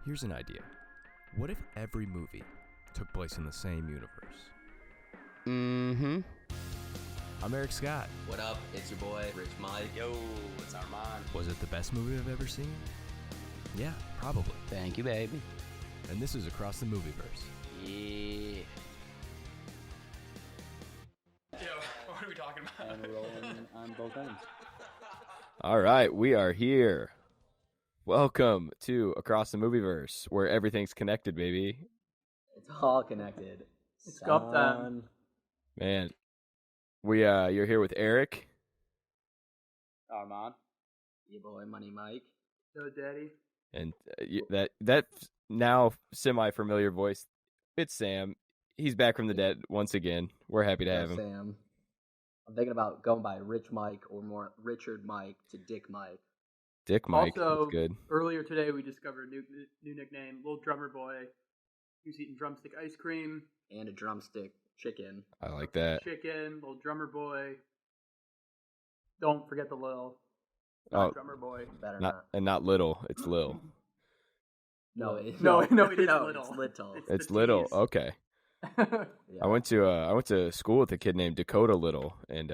Here's an idea. What if every movie took place in the same universe? Mm-hmm. I'm Erik Scott. What up? It's your boy, Rich Mike. Yo, it's Armand. Was it the best movie I've ever seen? Yeah, probably. Thank you, baby. And this is Across the Movieverse. Yeah. Yo, what are we talking about? And rolling on both ends. All right, we are here. Welcome to Across the Movieverse, where everything's connected, baby. It's all connected. It's Gump time. Man, you're here with Erik. Armand. Your boy, Money Mike. Yo, Daddy. And that now semi-familiar voice, it's Sam. He's back from the dead once again. We're happy to have him. Sam. I'm thinking about going by Rich Mike or more Richard Mike to Dick Mike. Dick Mike, Also, that's good. earlier today we discovered a new nickname, Little Drummer Boy. He was eating drumstick ice cream. And a drumstick chicken. I like that. Chicken, Little Drummer Boy. Don't forget the Lil. Oh, Drummer Boy. Better not little. It's Lil. No, it is no, little. It's little. It's the Little. tease. Okay. Yeah. I went to school with a kid named Dakota Little, and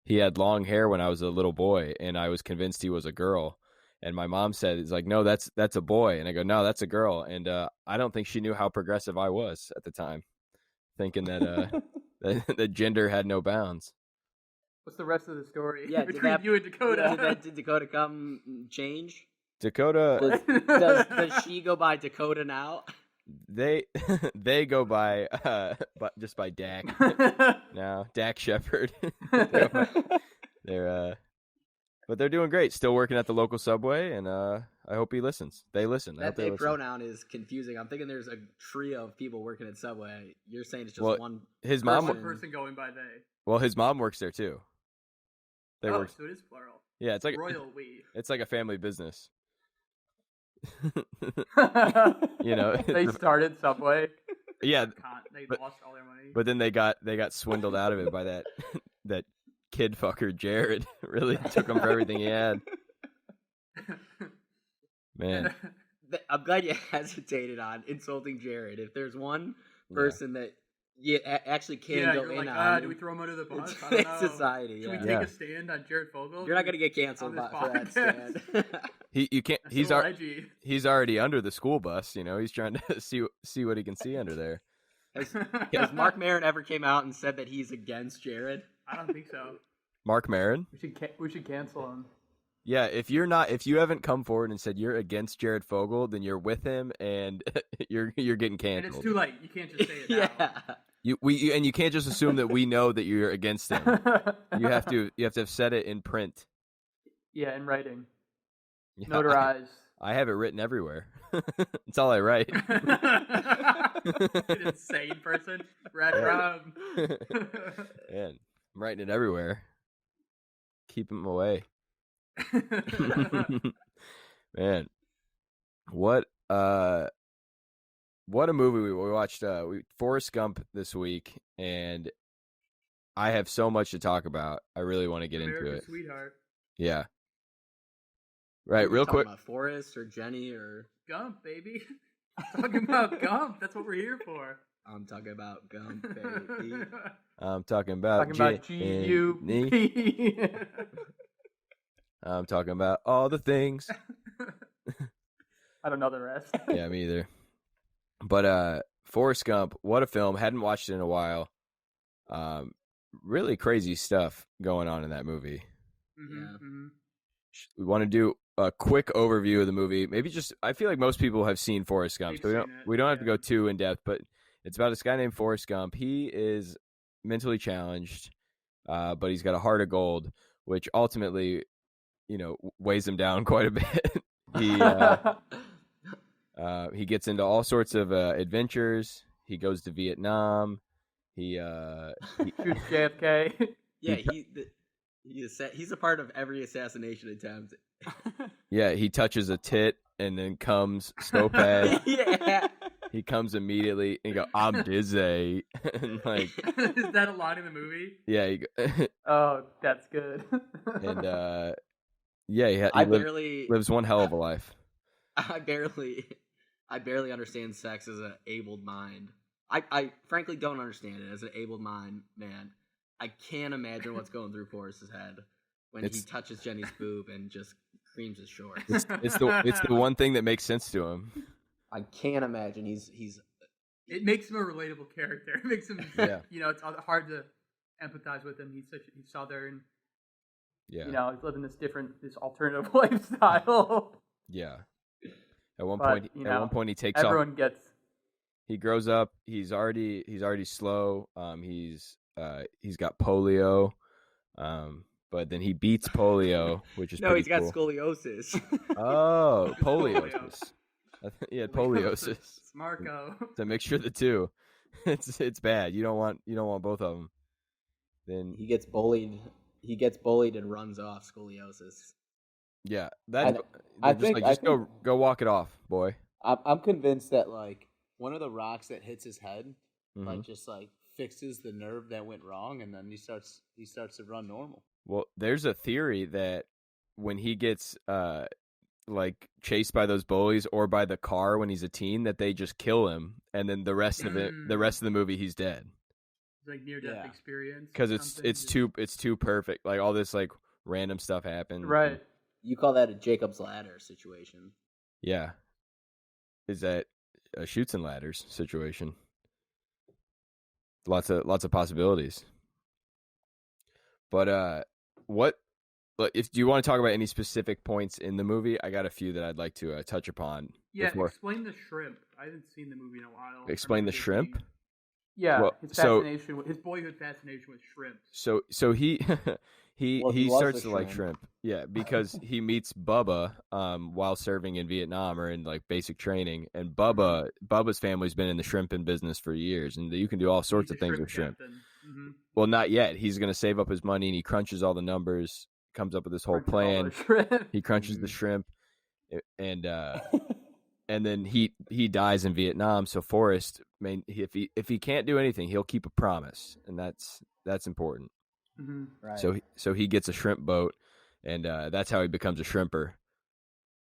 he had long hair when I was a little boy, and I was convinced he was a girl. And my mom said, "It's like, no, that's a boy." And I go, "No, that's a girl." And I don't think she knew how progressive I was at the time, thinking that that gender had no bounds. What's the rest of the story Yeah, between you and Dakota? Did Dakota come change? Dakota, Does she go by Dakota now? they go by just by Dak now, Dak Shepard. They're but they're doing great. Still working at the local Subway, and I hope he listens. They listen. I hope That they they listen. pronoun is confusing. I'm thinking there's a trio of people working at Subway. You're saying it's just Well, one. His One mom. person going by they. Well, his mom works there too. They Oh, work. so it is plural. Yeah, it's like Royal we. it's like a family business. They started Subway. Yeah, They but- lost all their money. but then they got swindled out of it by that kid fucker Jared. Really took him for everything he had. Man, I'm glad you hesitated on insulting Jared. If there's one person that you actually can yeah, go you're in like, on, do we throw him under the bus? it's I don't know. society. Should Yeah. we take a stand on Jared Fogle? You're not gonna get canceled on for this that podcast? stand. you can't. That's He's so already under the school bus. He's trying to see what he can see under there. Has Mark Maron ever came out and said that he's against Jared? I don't think so. Mark Maron. We should cancel him. Yeah, if you haven't come forward and said you're against Jared Fogle, then you're with him and you're getting And canceled. it's too late. You can't just say it now. Yeah. And you can't just assume that we know that you're against him. You have to have said it in print. Yeah, in writing. Yeah, Notarized. I have it written everywhere. That's all I write. An insane person. Red rum. Man, I'm writing it everywhere. Keep him away. Man, what a movie we watched. Forrest Gump this week, and I have so much to talk about. I really want to get into America's it. Sweetheart. Yeah. Right, real quick. About Forrest or Jenny or Gump, baby. I'm talking about Gump. That's what we're here for. I'm talking about Gump, baby. I'm talking about G-U-P. I'm talking about all the things. I don't know the rest. Yeah, me either. But Forrest Gump, what a film. Hadn't watched it in a while. Really crazy stuff going on in that movie. Mm-hmm, Yeah. mm-hmm. We want to do a quick overview of the movie. Maybe I feel like most people have seen Forrest Gump, so we don't have to go too in depth, but it's about this guy named Forrest Gump. He is mentally challenged, but he's got a heart of gold, which ultimately, weighs him down quite a bit. He gets into all sorts of adventures. He goes to Vietnam. He Shoots JFK. Yeah, he's a part of every assassination attempt. Yeah, he touches a tit and then comes so fast. Yeah. He comes immediately and go, "I'm dizzy." And like, is that a line in the movie? Yeah. Oh, that's good. And yeah, he I barely lives one hell of a life. I barely I barely understand sex as an abled mind. I frankly don't understand it as an abled mind, man. I can't imagine what's going through Forrest's head when he touches Jenny's boob and just creams his shorts. It's the one thing that makes sense to him. I can't imagine he's. It makes him a relatable character. It makes him, it's hard to empathize with him. He's Southern. Yeah. He's living this alternative lifestyle. Yeah. At one point, he takes everyone off. Gets. He grows up. He's already slow. He's got polio. But then he beats polio, which is he's got cool. scoliosis. Oh, poliosis. He had poliosis. Marco. It's a mixture of the two. It's bad. You don't want both of them. Then he gets bullied. He gets bullied and runs off scoliosis. Yeah, I think go walk it off, boy. I'm convinced that like one of the rocks that hits his head, like just like fixes the nerve that went wrong, and then he starts to run normal. Well, there's a theory that when he gets like chased by those bullies or by the car when he's a teen, that they just kill him, and then the rest of the movie he's dead. It's like near death experience. Because it's too perfect. Like all this like random stuff happens. Right. You call that a Jacob's Ladder situation? Yeah. Is that a Chutes and Ladders situation? Lots of possibilities. But if do you want to talk about any specific points in the movie? I got a few that I'd like to touch upon. Yeah, explain the shrimp. I haven't seen the movie in a while. Explain the shrimp? Yeah, his boyhood fascination with shrimp. So he he starts to like shrimp. Yeah, because he meets Bubba while serving in Vietnam or in like basic training, and Bubba's family's been in the shrimping business for years, and you can do all sorts of things with shrimp. Mm-hmm. Well, not yet. He's going to save up his money, and he crunches all the numbers, comes up with this whole plan. He crunches the shrimp, and then he dies in Vietnam. So Forrest, if he can't do anything, he'll keep a promise, and that's important. Mm-hmm. Right. So he gets a shrimp boat, and that's how he becomes a shrimper,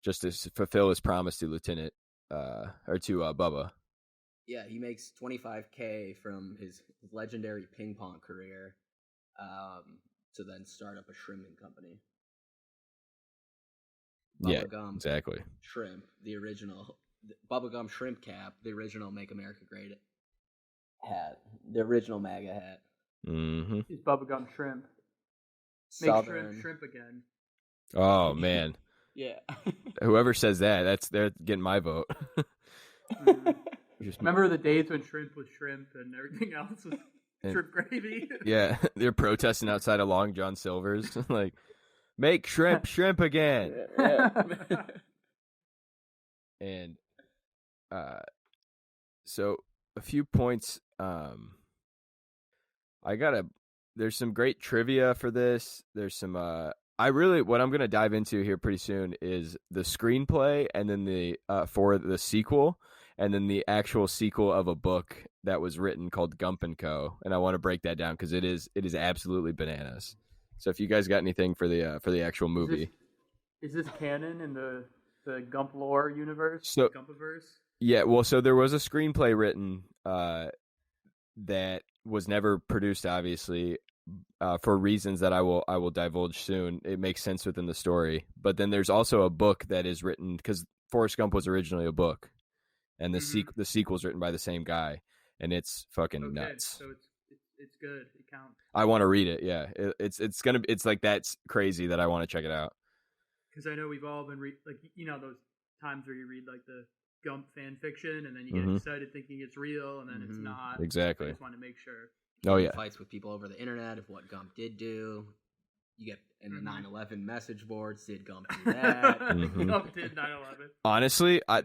just to fulfill his promise to Lieutenant or to Bubba. Yeah, he makes $25K from his legendary ping pong career, to then start up a shrimping company. Yeah, exactly. Shrimp, the original Bubblegum Shrimp Cap, the original Make America Great hat, the original MAGA hat. Mm-hmm. He's Bubblegum Shrimp. Make Southern. shrimp again. Oh man. Yeah. Whoever says that, they're getting my vote. Mm-hmm. Remember the days when shrimp was shrimp and everything else was shrimp gravy? Yeah, they're protesting outside of Long John Silver's, like, make shrimp again. Yeah. And so a few points. There's some great trivia for this. There's some what I'm gonna dive into here pretty soon is the screenplay, and then for the sequel, and then the actual sequel of a book that was written called Gump & Co. And I want to break that down because it is absolutely bananas. So if you guys got anything for the actual movie, is this canon in the Gump lore universe? So Gumpiverse? Yeah, well, so there was a screenplay written that was never produced, obviously, for reasons that I will divulge soon. It makes sense within the story, but then there's also a book that is written because Forrest Gump was originally a book, and the sequel's written by the same guy, and it's fucking nuts. So it's good. It counts. I want to read it. Yeah, it's like that's crazy that I want to check it out. Because I know we've all been those times where you read like the Gump fan fiction, and then you get excited thinking it's real, and then it's not. Exactly. I just want to make sure. Oh yeah. Fights with people over the internet of what Gump did do. You get in the 9/11 message boards. Did Gump do that? Gump did 9/11. Honestly, I'll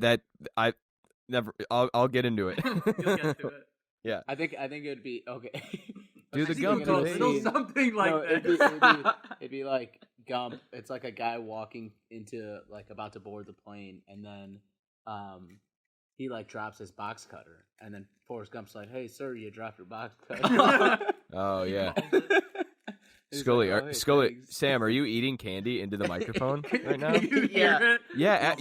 get into it. You'll get to it. Yeah. I think it'd be okay. Do the Gump little something like that. It'd be like Gump. It's like a guy walking into like about to board the plane, and then he like drops his box cutter, and then Forrest Gump's like, "Hey, sir, you dropped your box cutter." Oh yeah. He's Scully, like, "Oh, hey, Scully, thanks." Sam, are you eating candy into the microphone right now? Can you Yeah. hear it? Yeah,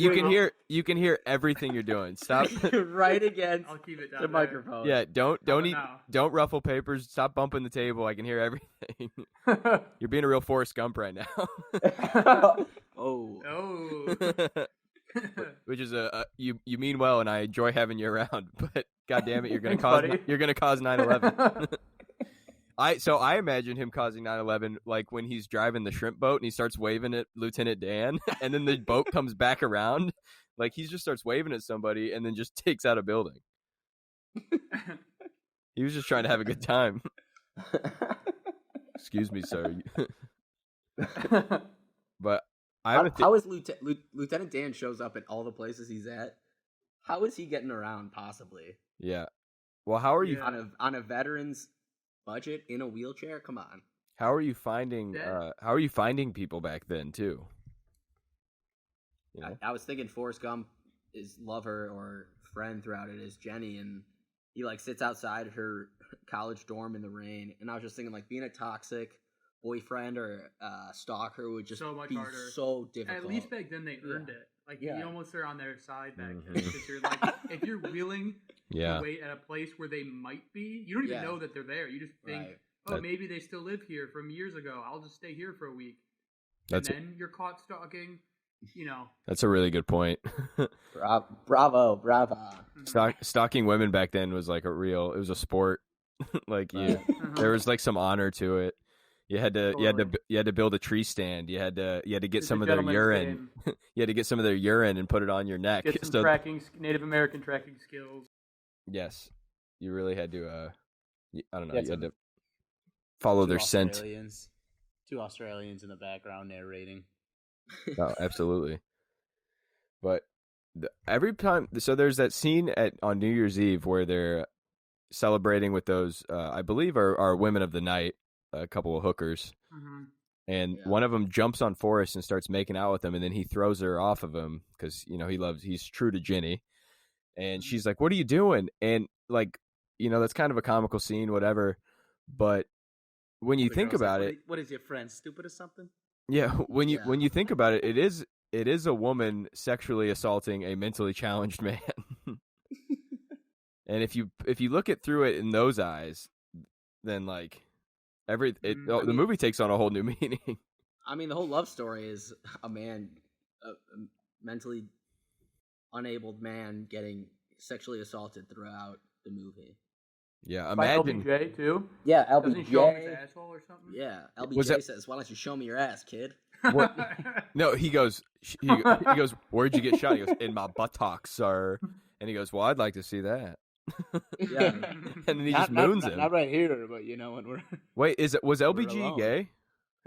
you can hear everything you're doing. Stop. right against I'll keep it down the there. microphone. Yeah, don't How eat, about don't ruffle papers. Stop bumping the table. I can hear everything. now? You're being a real Forrest Gump right now. Oh. Oh. Which is you mean well, and I enjoy having you around. But God damn it, Thanks, buddy. you're gonna cause 9/11. I imagine him causing 9/11 like when he's driving the shrimp boat and he starts waving at Lieutenant Dan, and then the boat comes back around, like he just starts waving at somebody and then just takes out a building. He was just trying to have a good time. Excuse me, sir. But I have How is Lieutenant Dan shows up at all the places he's at? How is he getting around? Possibly yeah. Well, how are you? Yeah. on a veteran's budget in a wheelchair? Come on. How are you finding? Yeah. How are you finding people back then too? You know? I was thinking Forrest Gump, his lover or friend throughout it is Jenny, and he like sits outside her college dorm in the rain. And I was just thinking like being a toxic boyfriend or stalker would just So much be harder. so difficult. At least back then they earned it. Like Yeah. you almost are on their side back then Mhm. because you're like, if you're willing Yeah. to wait at a place where they might be, you don't even Yeah. know that they're there. You just think, Right. oh, That- maybe they still live here from years ago. I'll just stay here for a week. That's And then you're caught stalking. You know, that's a really good point. Bravo. Stalking women back then was like it was a sport. Like Right. there was like some honor to it. You had to Totally. build a tree stand. You had to get It's some a of their gentleman's urine. game. You had to get some of their urine and put it on your neck. Get some So Native American tracking skills. yes, you really had to. I don't know. Yeah, You had to follow Two their scent. Australians. Two Australians in the background narrating. Oh, absolutely. But every time, so there's that scene on New Year's Eve where they're celebrating with those, I believe, are women of the night, a couple of hookers, Mm-hmm. and Yeah. one of them jumps on Forrest and starts making out with him, and then he throws her off of him because he's true to Ginny, and she's like, "What are you doing?" And like, that's kind of a comical scene, whatever. But when you The think girl's like, about "What it, i- what is your friend, stupid or something?" yeah, when Yeah. you think about it, it is a woman sexually assaulting a mentally challenged man. And if you look it through it in those eyes, then like the movie takes on a whole new meaning. I mean, the whole love story is a man, a mentally unabled man, getting sexually assaulted throughout the movie. Yeah, By imagine. LBJ too. Yeah, Doesn't he show him his asshole or something? Yeah, Was LBJ that- says, "Why don't you show me your ass, kid?" No, he goes. He goes. Where'd you get shot? He goes, in my buttocks, sir. And he goes, well, I'd like to see that. Yeah. And then he just moons him. Not right here, but when we're Wait, was We're LBG alone. gay?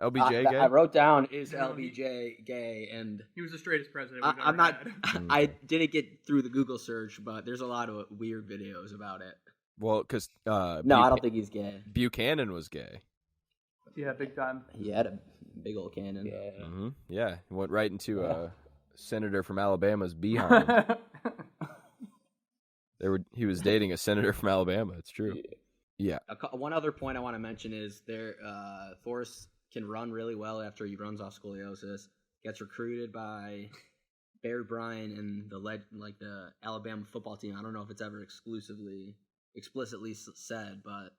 LBJ gay? I wrote down is No, he- LBJ gay, and He was the straightest president. I, we've I'm ever not. had. I didn't get through the Google search, but there's a lot of weird videos about it. Well, because No, I don't think he's gay. Buchanan was gay. Yeah, big time. He had a big old cannon. yeah. Mm-hmm. Yeah, he went right into senator from Alabama's behind. He was dating a senator from Alabama. It's true. Yeah. One other point I want to mention is Forrest can run really well after he runs off scoliosis. Gets recruited by Barry Bryant and the Alabama football team. I don't know if it's ever explicitly said, but I'm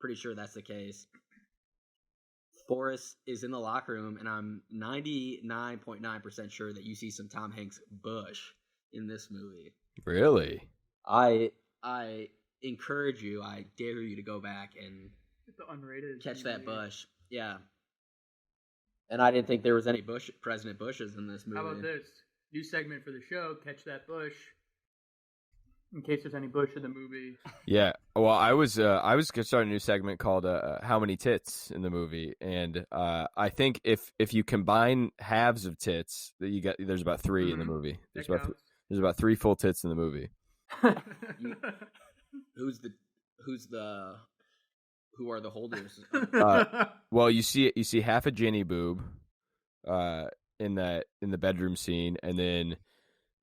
pretty sure that's the case. Forrest is in the locker room, and I'm 99.9% sure that you see some Tom Hanks bush in this movie. Really? I encourage you, I dare you to go back and The unrated. catch that DVD. bush. Yeah. And I didn't think there was any President Bushes in this movie. How about this? New segment for the show. Catch that bush. In case there's any bush in the movie. Yeah. Well, I was gonna start a new segment called "How Many Tits" in the movie, and I think if you combine halves of tits, that there's about 3 in the movie. There's about 3 full tits in the movie. Who are the holders? Well, you see half a Ginny boob, in the bedroom scene, and then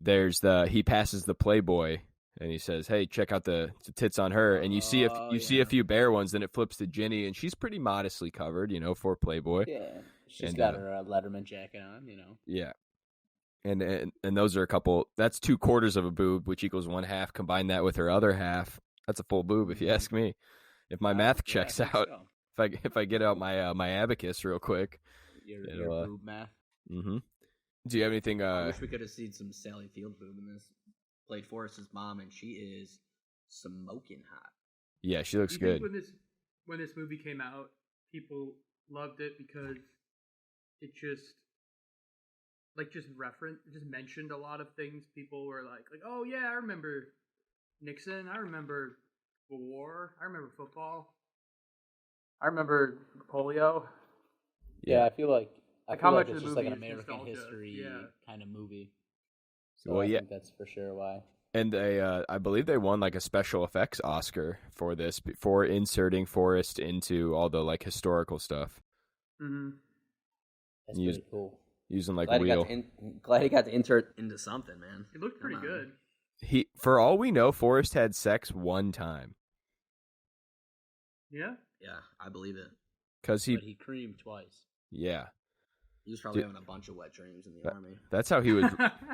there's he passes the Playboy and he says, "Hey, check out the tits on her." And you see see a few bare ones, then it flips to Ginny, and she's pretty modestly covered, for Playboy. Yeah, she's And, got her Letterman jacket on, Yeah, and those are a couple. That's 2/4 of a boob, which equals 1/2. Combine that with her other half, that's a full boob, if you ask me. If my math checks out, so. if I get out my abacus real quick, Your boob math. Mm-hmm. Do you have anything? I wish we could have seen some Sally Field boob in this. Played Forrest's mom, and she is smoking hot. Yeah, she looks You good. think when this movie came out, people loved it because it just mentioned a lot of things. People were like, oh yeah, I remember Nixon. I remember the war. I remember football. I remember polio. Yeah, I feel like how much it's of the just like an movie is American nostalgia. history Yeah. kind of movie. So Well, I yeah. think that's for sure why. And I believe they won like a special effects Oscar for this, for inserting Forrest into all the like historical stuff. Mm-hmm. That's pretty cool. Using like Glad wheel. Glad he got to insert into something, man. It looked pretty good. For all we know, Forrest had sex one time. Yeah. Yeah, I believe it. But he creamed twice. Yeah. He was probably having a bunch of wet dreams in the army. That's how he was.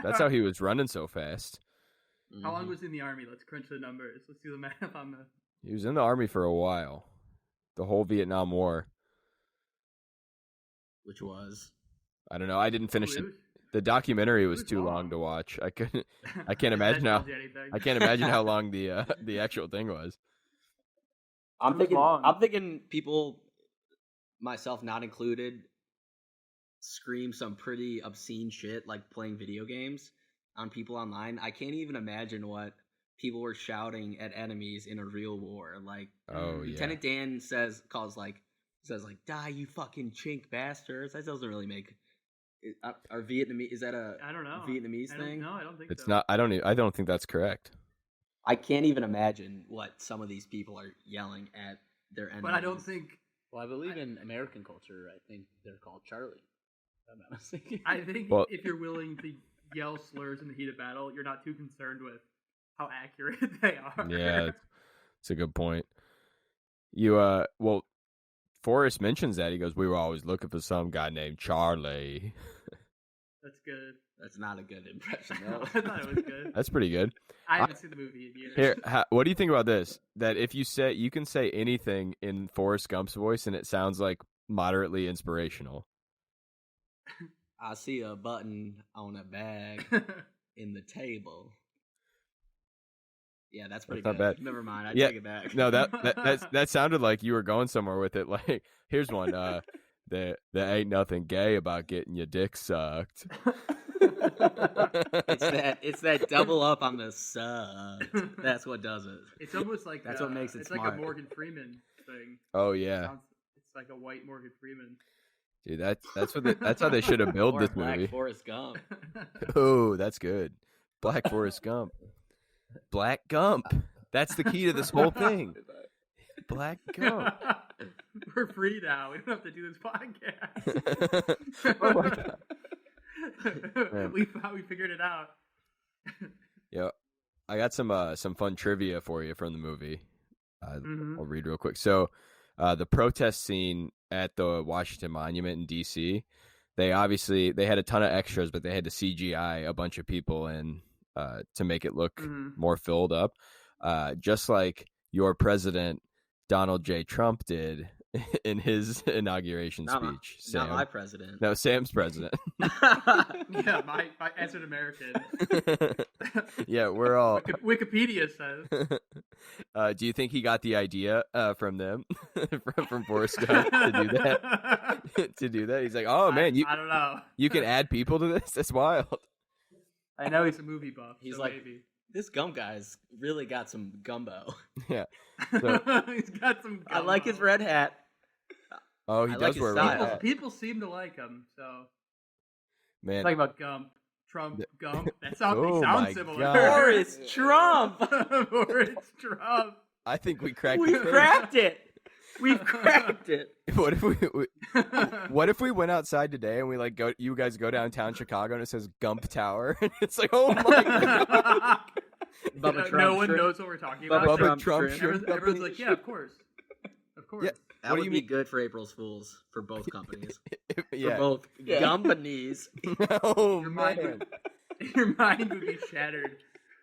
That's how he was running so fast. How long was he in the army? Let's crunch the numbers. Let's do the math on the. He was in the army for a while, the whole Vietnam War. Which was? I don't know. I didn't finish it. The documentary was too long to watch. I couldn't. I can't imagine how. I can't imagine how long the actual thing was. I'm thinking people, myself not included, scream some pretty obscene shit like playing video games on people online. I can't even imagine what people were shouting at enemies in a real war. Like, Lieutenant Dan says, "Die, you fucking chink bastards." That doesn't really make. Are Vietnamese? Is that I don't know. Vietnamese thing? No, I don't think it's so. not. I don't think that's correct. I can't even imagine what some of these people are yelling at their enemies. But I don't think. Well, I believe in American culture. I think they're called Charlie. I'm not mistaken. I think if you're willing to yell slurs in the heat of battle, you're not too concerned with how accurate they are. Yeah, it's a good point. Forrest mentions that. He goes, "We were always looking for some guy named Charlie." That's good. That's not a good impression. No, I thought it was good. That's pretty good. I haven't seen the movie in years. Here, what do you think about this? That if you can say anything in Forrest Gump's voice and it sounds like moderately inspirational. I see a button on a bag in the table. Yeah, that's pretty not good. bad. Never mind, I Yeah, take it back. No, that sounded like you were going somewhere with it. Like, here's one. There ain't nothing gay about getting your dick sucked. It's that double up on the sucked. That's what does it. It's almost like that's what makes it it's smart. like a Morgan Freeman thing. Oh yeah. It's like a white Morgan Freeman. Dude, that's how they should have built Or this Black movie. Forrest Gump. Oh, that's good. Black Forrest Gump. Black Gump. That's the key to this whole thing. Black Gump. We're free now. We don't have to do this podcast. Oh my God. we figured it out. Yeah, I got some fun trivia for you from the movie. I'll read real quick. So, the protest scene at the Washington Monument in D.C. They had a ton of extras, but they had to CGI a bunch of people in to make it look more filled up, just like your president Donald J. Trump did in his inauguration speech. Not my president. No, Sam's president. Yeah, my as an American. Yeah, we're all. Wikipedia says. Do you think he got the idea from them, from Forrest Gump to do that? To do that, he's like, "Oh man, I don't know. You can add people to this. That's wild." I know he's a movie buff. He's so like, maybe. This Gump guy's really got some gumbo. Yeah. So, he's got some gumbo. I like his red hat. Oh, he I does like his wear a style. red hat. People seem to like him. So Man, talking about Gump, Trump, Gump. That sounds Oh they my sound similar. God. Forrest Trump. Forrest Trump. I think we cracked. We've cracked it. We've cracked it. What if we went outside today and we like go? You guys go downtown Chicago and it says Gump Tower, and it's like, oh my God. Bubba Trump no one shrimp. knows what we're talking Bubba about. Trump Trump shrimp. Everyone's like, yeah, of course. Of course. Yeah. That What do would you be mean? good for April's Fools for both companies. Yeah. For both Yeah. companies. Oh Your mind man, Your mind would be shattered.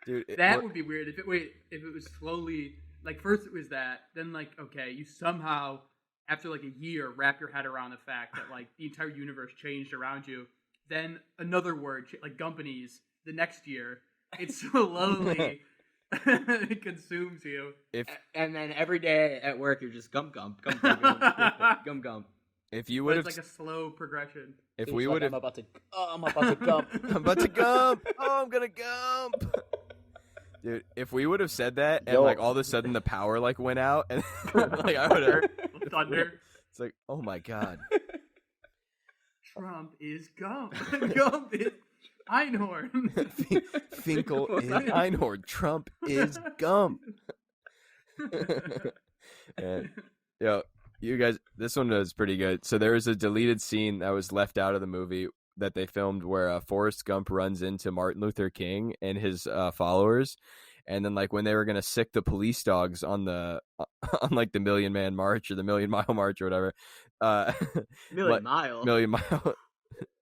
dude. That would be weird if it was slowly like first it was that, then like okay, you somehow after like a year wrap your head around the fact that like the entire universe changed around you. Then another word like companies the next year it slowly it consumes you. if And then every day at work, you're just gump. if you But would it's have like a slow progression. if He's we like, would have I'm about to gump. I'm about to gump. Oh, I'm gonna gump. Dude, if we would have said that and Yo. like all of a sudden the power like went out and like I would have Thunder. it's like, oh my god. Trump is Gump. Gump is Einhorn. Finkel is Einhorn. Trump is Gump. And, yo, you guys, this one was pretty good. So there was a deleted scene that was left out of the movie that they filmed where Forrest Gump runs into Martin Luther King and his followers, and then like when they were gonna sick the police dogs on the on like the Million Man March or the Million Mile March or whatever, Million Mile.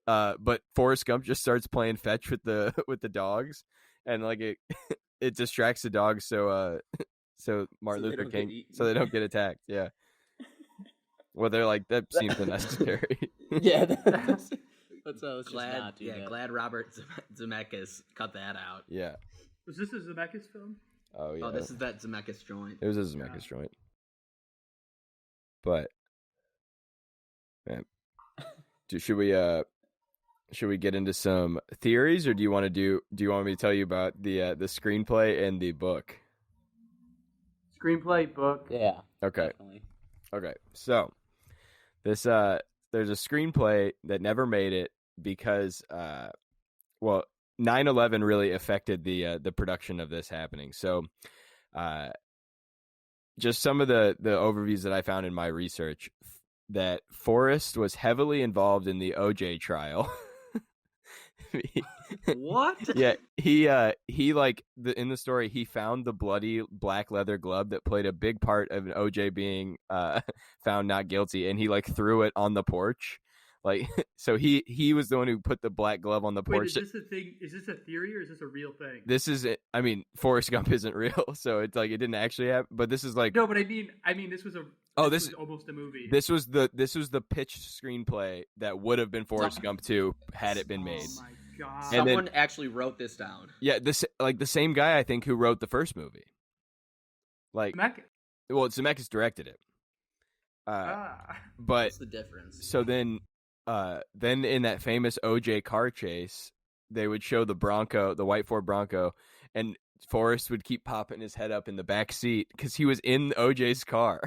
But Forrest Gump just starts playing fetch with the dogs, and like it distracts the dogs so Martin Luther King so they don't get attacked. Yeah. Well, they're like that seems unnecessary. Yeah, let's just not do that. Glad Robert Zemeckis cut that out. Yeah. Was this a Zemeckis film? Oh yeah. Oh, this is that Zemeckis joint. It was a Zemeckis joint. But man, should we get into some theories, or do you want me to tell you about the screenplay and the book? Screenplay, book. Yeah. Okay. Definitely. Okay. So this there's a screenplay that never made it because 9/11 really affected the production of this happening. So just some of the overviews that I found in my research, that Forrest was heavily involved in the OJ trial. What? Yeah, he like in the story he found the bloody black leather glove that played a big part of an OJ being found not guilty, and he like threw it on the porch. Like, so he was the one who put the black glove on the porch. Wait, is this a thing? Is this a theory or is this a real thing? This is it. I mean, Forrest Gump isn't real, so it's like it didn't actually happen. But this is like No, but I mean, this was this was almost a movie. This was the pitch screenplay that would have been Forrest Gump 2 had it been made. Oh my god! And Someone actually wrote this down. Yeah, this like the same guy I think who wrote the first movie. Like, Zemeckis directed it. But What's the difference? so then in that famous OJ car chase, they would show the Bronco, the white Ford Bronco, and Forrest would keep popping his head up in the back seat because he was in OJ's car.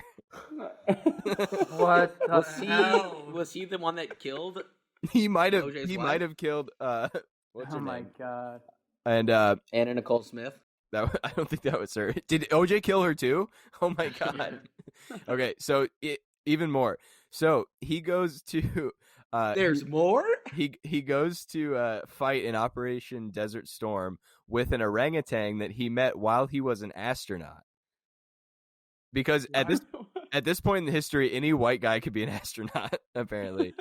What the hell? Was he the one that killed? He might have. OJ's He wife? might have killed. What's her Oh my name? god! And Anna Nicole Smith. I don't think that was her. Did OJ kill her too? Oh my god. Okay, so even more. So he goes to. There's more? He goes to fight in Operation Desert Storm with an orangutan that he met while he was an astronaut. Because at this point in history, any white guy could be an astronaut, apparently.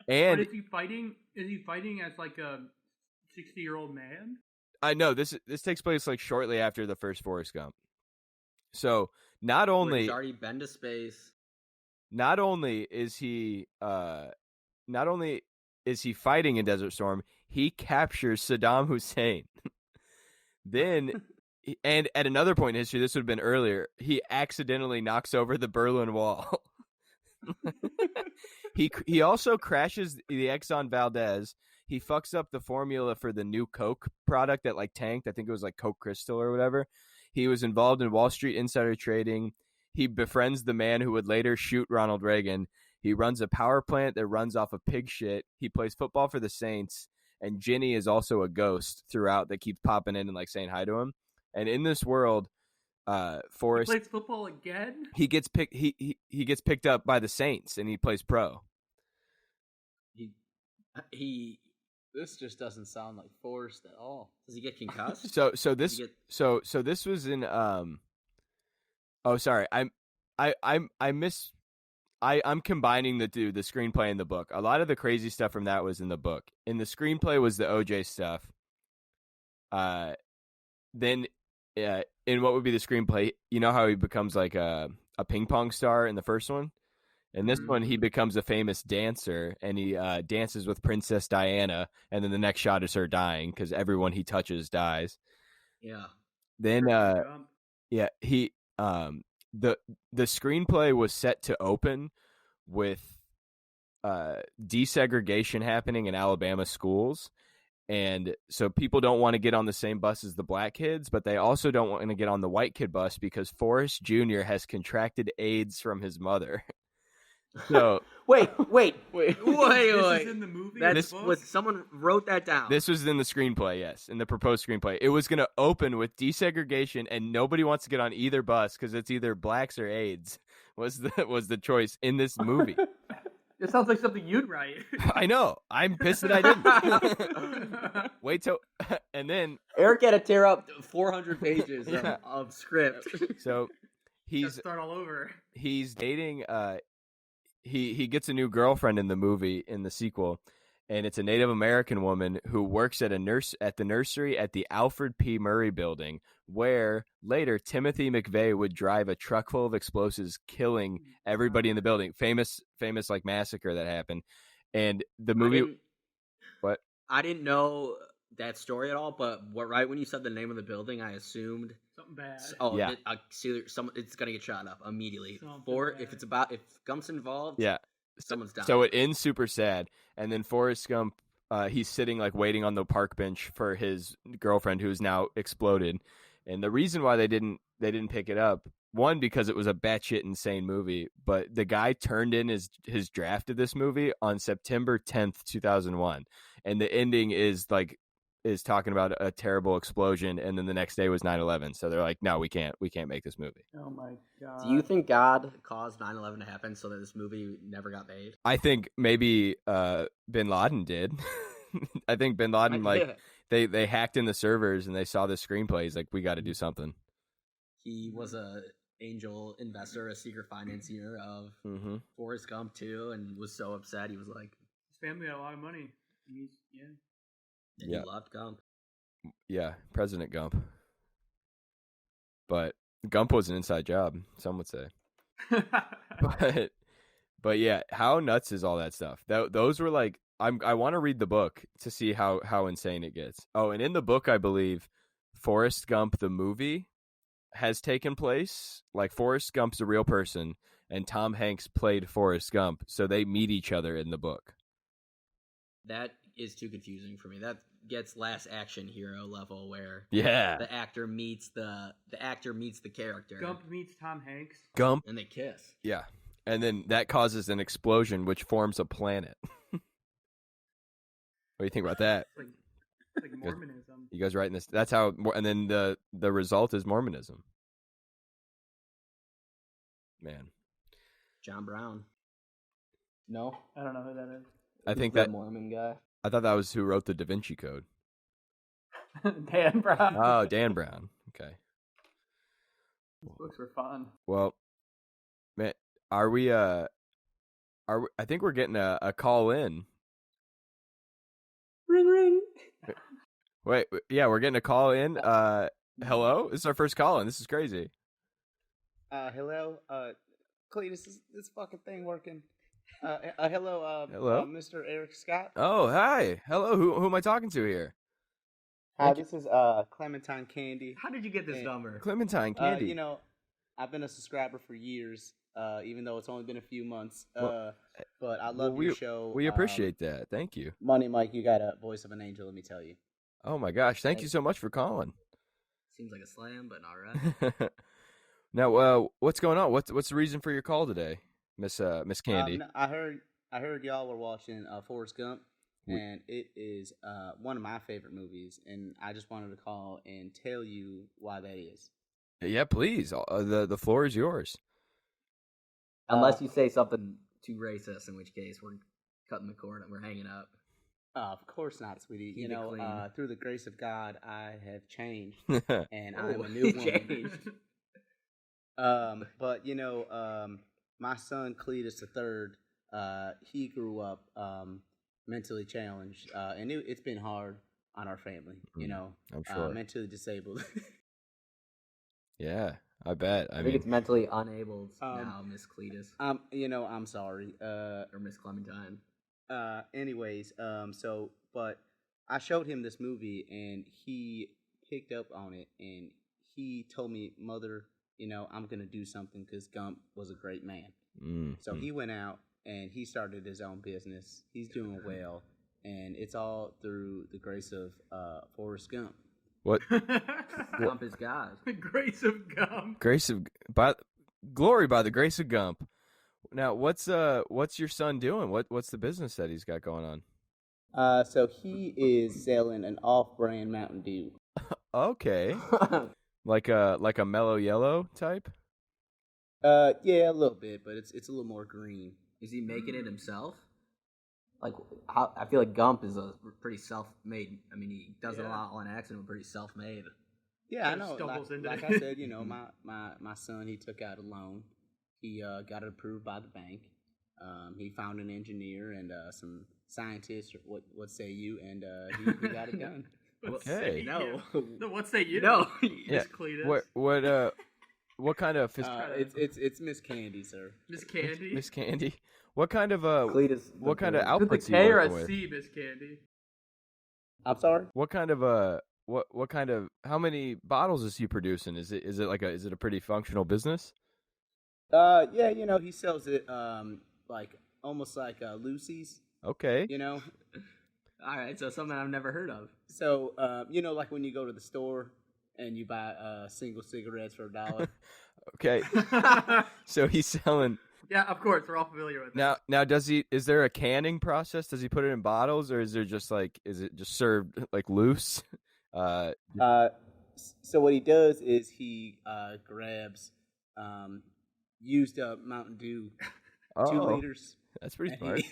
And But is he fighting? Is he fighting as like a 60-year-old man? I know this takes place like shortly after the first Forrest Gump. So not only He's already been to space. not only is he fighting in Desert Storm, he captures Saddam Hussein. Then, and at another point in history, this would have been earlier, he accidentally knocks over the Berlin Wall. He also crashes the Exxon Valdez. He fucks up the formula for the new Coke product that like tanked. I think it was like Coke Crystal or whatever. He was involved in Wall Street insider trading. He befriends the man who would later shoot Ronald Reagan. He runs a power plant that runs off of pig shit. He plays football for the Saints. And Ginny is also a ghost throughout that keeps popping in and like saying hi to him. And in this world, Forrest He plays football again? he gets picked. He gets picked up by the Saints and he plays pro. He This just doesn't sound like Forrest at all. Does he get concussed? So Does this he get... so this was in oh sorry I'm combining the screenplay and the book. A lot of the crazy stuff from that was in the book. In the screenplay was the OJ stuff. Then in what would be the screenplay, you know how he becomes like a ping pong star in the first one? In this one, he becomes a famous dancer, and he dances with Princess Diana, and then the next shot is her dying because everyone he touches dies. Yeah. Then, he the screenplay was set to open with desegregation happening in Alabama schools, and so people don't want to get on the same bus as the black kids, but they also don't want to get on the white kid bus because Forrest Jr. has contracted AIDS from his mother. So wait. This is in the movie. That's what someone wrote that down. This was in the screenplay, yes, in the proposed screenplay. It was going to open with desegregation, and nobody wants to get on either bus because it's either blacks or AIDS. Was the choice in this movie? It sounds like something you'd write. I know. I'm pissed that I didn't. Wait till and then Erik had to tear up 400 pages Yeah. of script. So Let's start all over. he's dating he gets a new girlfriend in the movie in the sequel, and it's a Native American woman who works at the nursery at the Alfred P. Murray building, where later Timothy McVeigh would drive a truck full of explosives, killing everybody in the building. Famous like massacre that happened. And the movie I didn't know that story at all, but right when you said the name of the building, I assumed Something bad. oh Yeah. it's gonna get shot up immediately. Something If Gump's involved, Yeah. someone's dying. So it ends super sad, and then Forrest Gump, he's sitting like waiting on the park bench for his girlfriend who's now exploded. And the reason why they didn't pick it up, one, because it was a batshit insane movie, but the guy turned in his draft of this movie on September 10th, 2001, and the ending is talking about a terrible explosion, and then the next day was 9/11. So they're like, no, we can't make this movie. Oh my god. Do you think God caused 9/11 to happen so that this movie never got made? I think maybe Bin Laden did. I think Bin Laden they hacked in the servers and they saw the screenplay. He's like, we got to do something. He was a angel investor, a secret financier of Forrest Gump too, and was so upset. He was like, His family had a lot of money. Yeah. and he loved Gump. Yeah, President Gump. But Gump was an inside job, some would say. But yeah, how nuts is all that stuff? Those were like, I want to read the book to see how insane it gets. Oh, and in the book, I believe Forrest Gump the movie has taken place. Like Forrest Gump's a real person, and Tom Hanks played Forrest Gump, so they meet each other in the book. That is too confusing for me. That gets Last Action Hero level where Yeah, the actor meets the character. Gump meets Tom Hanks. Gump. And they kiss. Yeah, and then that causes an explosion, which forms a planet. What do you think about that? It's like Mormonism. You guys writing this? That's how. And then the result is Mormonism. Man, John Brown. No, I don't know who that is. I think the that Mormon guy. I thought that was who wrote the Da Vinci Code. Dan Brown. Oh, Dan Brown. Okay. Those books were fun. Well, man, are we? I think we're getting a call in. Ring ring. Wait, yeah, we're getting a call in. Hello, this is our first call in. This is crazy. Hello, Cletus, is this fucking thing working? Hello, Hello? Mr. Erik Scott. Oh, hi. Hello. Who am I talking to here? Hi, this is Clementine Candy. How did you get this Hey. number? Clementine Candy. I've been a subscriber for years, even though it's only been a few months. Well, But I love your show. We appreciate that. Thank you. Money Mike, you got a voice of an angel, let me tell you. Oh my gosh, thank you so much for calling. Seems like a slam, but all right. Now, what's going on? What's the reason for your call today, Miss Candy? I heard y'all were watching Forrest Gump, and it is one of my favorite movies, and I just wanted to call and tell you why that is. Yeah, please. The floor is yours. Unless you say something too racist, in which case we're cutting the cord and we're hanging up. Of course not, sweetie. Keep it clean. Through the grace of God, I have changed, Hmm. and I am Oh, a new he woman. changed. But my son Cletus the third, he grew up mentally challenged, and it's been hard on our family. I'm sure. Mentally disabled. Yeah, I bet. I think it's mentally unabled now, Miss Cletus I'm sorry. or Miss Clementine. Anyways, but I showed him this movie and he picked up on it and he told me, Mother, I'm gonna do something because Gump was a great man. So he went out and he started his own business. He's doing well, and it's all through the grace of Forrest Gump. What? Gump is God. The grace of Gump. Glory by the grace of Gump. Now, what's your son doing? What's the business that he's got going on? So he is selling an off-brand Mountain Dew. Okay, like a mellow yellow type. Yeah, a little bit, but it's a little more green. Is he making it himself? Like, I feel like Gump is a pretty self-made. I mean, he does it a lot on accident, but pretty self-made. Yeah, I Kind of know. stumbles into Like it. I said, my son, he took out a loan. He got it approved by the bank. He found an engineer and some scientists. What say you? And he got it done. What Okay. say No. you? No, what say you? No. Miss Cletus. What kind of It's Miss Candy, sir. Miss Candy. Miss Candy? What kind of Cletus. what kind of With a outputs are K you or working a with? C, Miss Candy? I'm sorry. What kind of what kind of how many bottles is he producing? Is it a pretty functional business? Yeah, he sells it like almost like Lucy's. Okay. All right, so something I've never heard of. So like when you go to the store and you buy single cigarettes for $1. Okay. So he's selling Yeah, of course. We're all familiar with it. now. Is there a canning process? Does he put it in bottles, or is it just served like loose? So what he does is he grabs used up Mountain Dew, 2 liters. That's pretty and smart.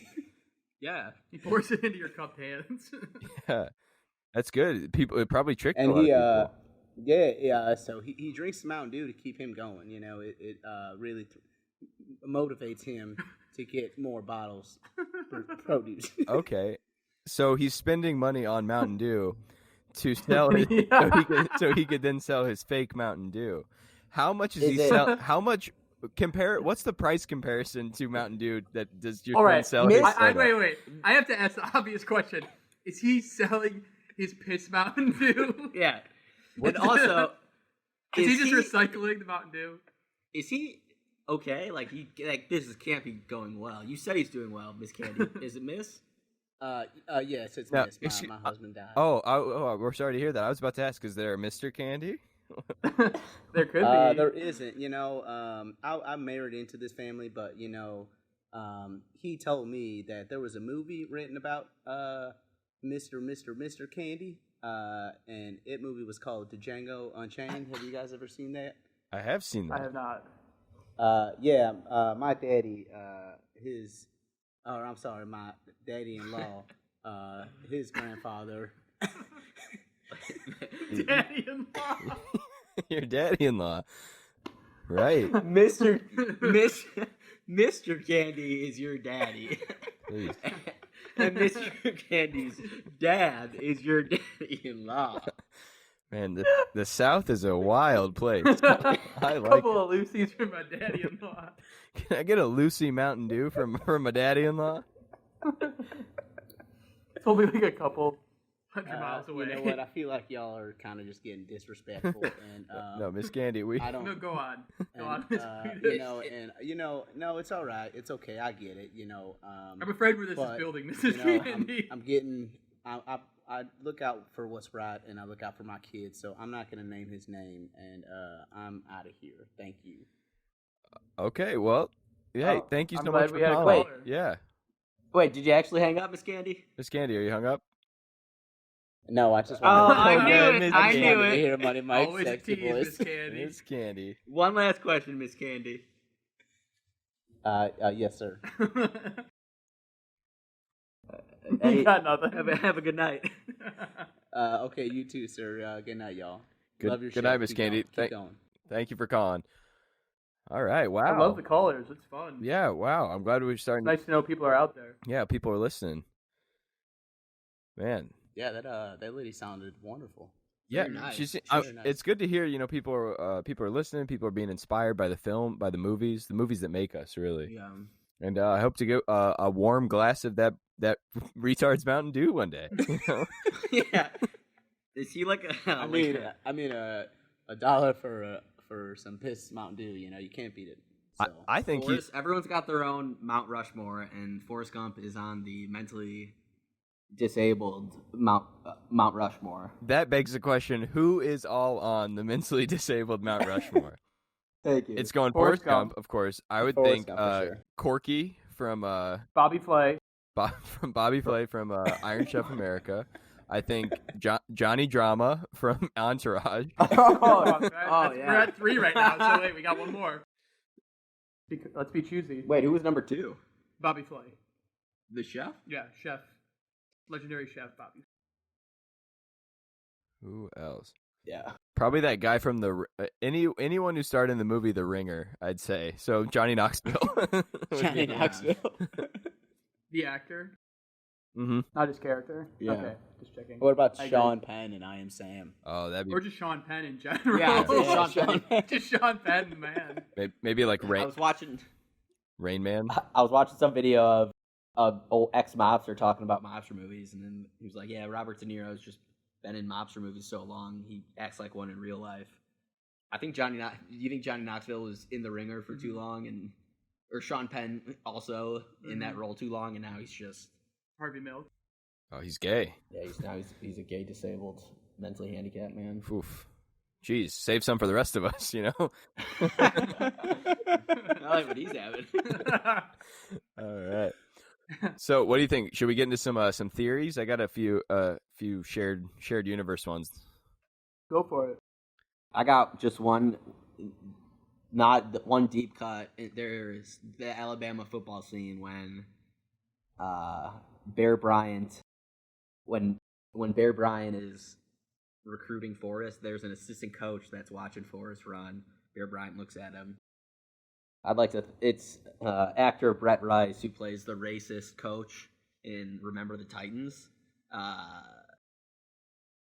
Yeah. He pours it into your cupped hands. Yeah, that's good. It probably tricked a And lot he of people. yeah. So he drinks the Mountain Dew to keep him going. It really motivates him to get more bottles for produce. Okay, so he's spending money on Mountain Dew to sell it, so he could then sell his fake Mountain Dew. How much is he sell? How much what's the price comparison to Mountain Dew that does your All friend right. sell his soda? Wait. I have to ask the obvious question. Is he selling his piss Mountain Dew? Yeah. And also, Is he just recycling the Mountain Dew? Is he okay? Like business can't be going well. You said he's doing well, Miss Candy. Is it Miss? Yes, it's No, Miss. My husband died. Oh, we're sorry to hear that. I was about to ask, is there a Mr. Candy? There could be. There isn't. I married into this family, but he told me that there was a movie written about Mr. Candy, and it movie was called Django Unchained. Have you guys ever seen that? I have seen that. I have not. Yeah. My daddy, my daddy-in-law, his grandfather. Daddy-in-law. Your daddy-in-law, right? Mr. Candy is your daddy. Please. And Mr. Candy's dad is your daddy-in-law. Man, the South is a wild place. I like Couple it. of Lucy's from my daddy-in-law. Can I get a Lucy Mountain Dew from my daddy-in-law? It's only like a couple 100 miles away. You know what? I feel like y'all are kind of just getting disrespectful, and No, Miss Candy, I don't. No, go on. Go on. No, it's all right. It's okay. I get it. I'm afraid where this is but, building. This is Candy. I'm getting. I look out for what's right, and I look out for my kids. So I'm not going to name his name, and I'm out of here. Thank you. Okay, well, hey, thank you I'm so glad much we for had a calling. caller. Yeah, Wait, did you actually hang up, Miss Candy? Miss Candy, are you hung up? No, I just Oh, I wanted knew to it. I knew to it. hear Money Mike's Always a sexy tease, voice. Miss Candy. Miss Candy. One last question, Miss Candy. Yes, sir. You got nothing. Have a good night. Okay, you too, sir. Good night, y'all. Love your Good show. night, Miss Keep Candy. going. Keep going. Thank you for calling. All right, wow. I love the callers. It's fun. Yeah, wow. I'm glad we're starting. It's nice to know people are out there. Yeah, people are listening. Man. Yeah, that lady sounded wonderful. Yeah, Very nice. Very nice. It's good to hear. People are listening. People are being inspired by the film, by the movies that make us really. Yeah. And I hope to get a warm glass of that retard's Mountain Dew one day. Yeah. Is he like a? I mean, $1 for some piss Mountain Dew. You can't beat it. So. I think everyone's got their own Mount Rushmore, and Forrest Gump is on the mentally disabled Mount Rushmore. that begs the question: who is all on the mentally disabled Mount Rushmore? Thank you. It's going Forrest Forrest Gump, of course. I would Forrest think Gump, for sure. Corky from Bobby Flay. from Bobby Flay from Iron Chef America. I think Johnny Drama from Entourage. We're yeah. at 3 right now. So wait, we got one more. Let's be choosy. Wait, who was number 2? Bobby Flay. The chef? Yeah, chef. Legendary chef Bobby. Who else? Yeah. Probably that guy from anyone who starred in the movie The Ringer, I'd say. So Johnny Knoxville. Johnny Knoxville. The actor, Mm-hmm. not his character. Yeah. Okay, just checking. What about I agree. Sean Penn and I Am Sam? Oh, that'd Or be just Sean Penn in general. Yeah, Yeah, Sean Penn. Just Sean Penn, man. maybe like I Rain was watching Man. some video of old ex-mobster talking about mobster movies, and then he was like, yeah, Robert De Niro's just been in mobster movies so long, he acts like one in real life. I think do you think Johnny Knoxville was in The Ringer for too long, or Sean Penn also in that role too long, and now he's just... Harvey Milk. Oh, he's gay. Yeah, he's a gay, disabled, mentally handicapped man. Oof. Jeez, save some for the rest of us, I like what he's having. All right. So, what do you think? Should we get into some theories? I got a few shared universe ones. Go for it. I got just one, not one deep cut. There's the Alabama football scene when Bear Bryant, when Bear Bryant is recruiting Forrest, there's an assistant coach that's watching Forrest run. Bear Bryant looks at him. It's actor Brett Rice who plays the racist coach in Remember the Titans.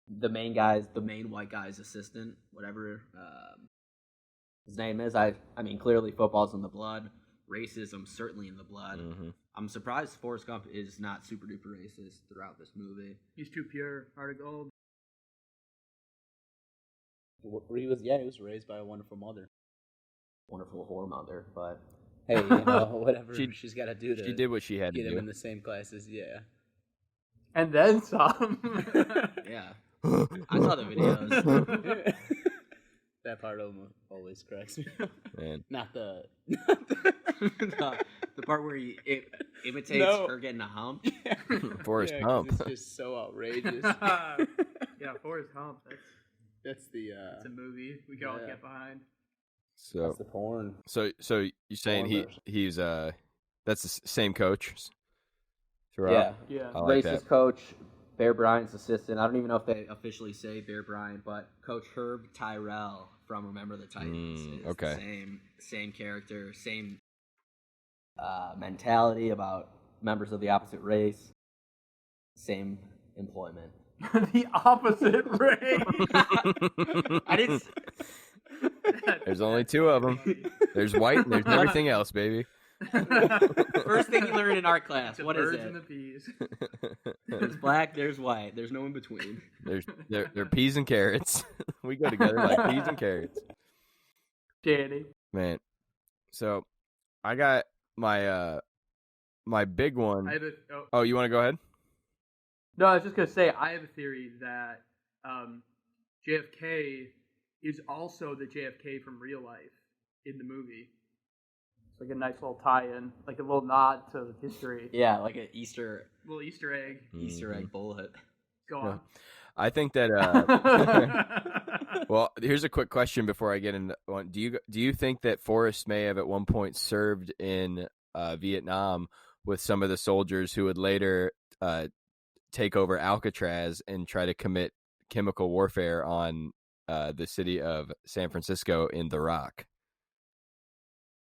The main white guy's assistant, whatever his name is. I mean, clearly football's in the blood. Racism certainly in the blood. Mm-hmm. I'm surprised Forrest Gump is not super duper racist throughout this movie. He's too pure, heart of gold. He was raised by a wonderful mother. Wonderful whoremother, but Hey, whatever she's got to do to She did what she had to get him do. in the same classes. Yeah. And then some. yeah, I saw the videos. That part always cracks me. Man. Not the the part where he imitates her getting a hump. Forrest 'cause Gump. It's just so outrageous. Yeah, Forrest Gump. That's the That's a movie we can all yeah. get behind. So that's the porn. So you're saying Porn version. he's that's the same coach throughout? Yeah. I like Racist that. coach, Bear Bryant's assistant. I don't even know if they officially say Bear Bryant, but Coach Herb Tyrell from Remember the Titans is okay. the same character, same mentality about members of the opposite race, same employment. The opposite race. I didn't. There's only two of them. There's white and there's everything else, baby. First thing you learn in art class. The What is birds it? and the peas. There's black. There's white. There's no in between. They're peas and carrots. We go together like peas and carrots. Danny. Man. So I got my my big one. Oh, you want to go ahead? No, I was just gonna say I have a theory that JFK is also the JFK from real life in the movie. It's like a nice little tie-in, like a little nod to history. Yeah, like an Easter Little Easter egg. egg bullet. Go on. I think that. Well, here's a quick question before I get into one. Do you think that Forrest may have at one point served in Vietnam with some of the soldiers who would later take over Alcatraz and try to commit chemical warfare on the city of San Francisco in The Rock.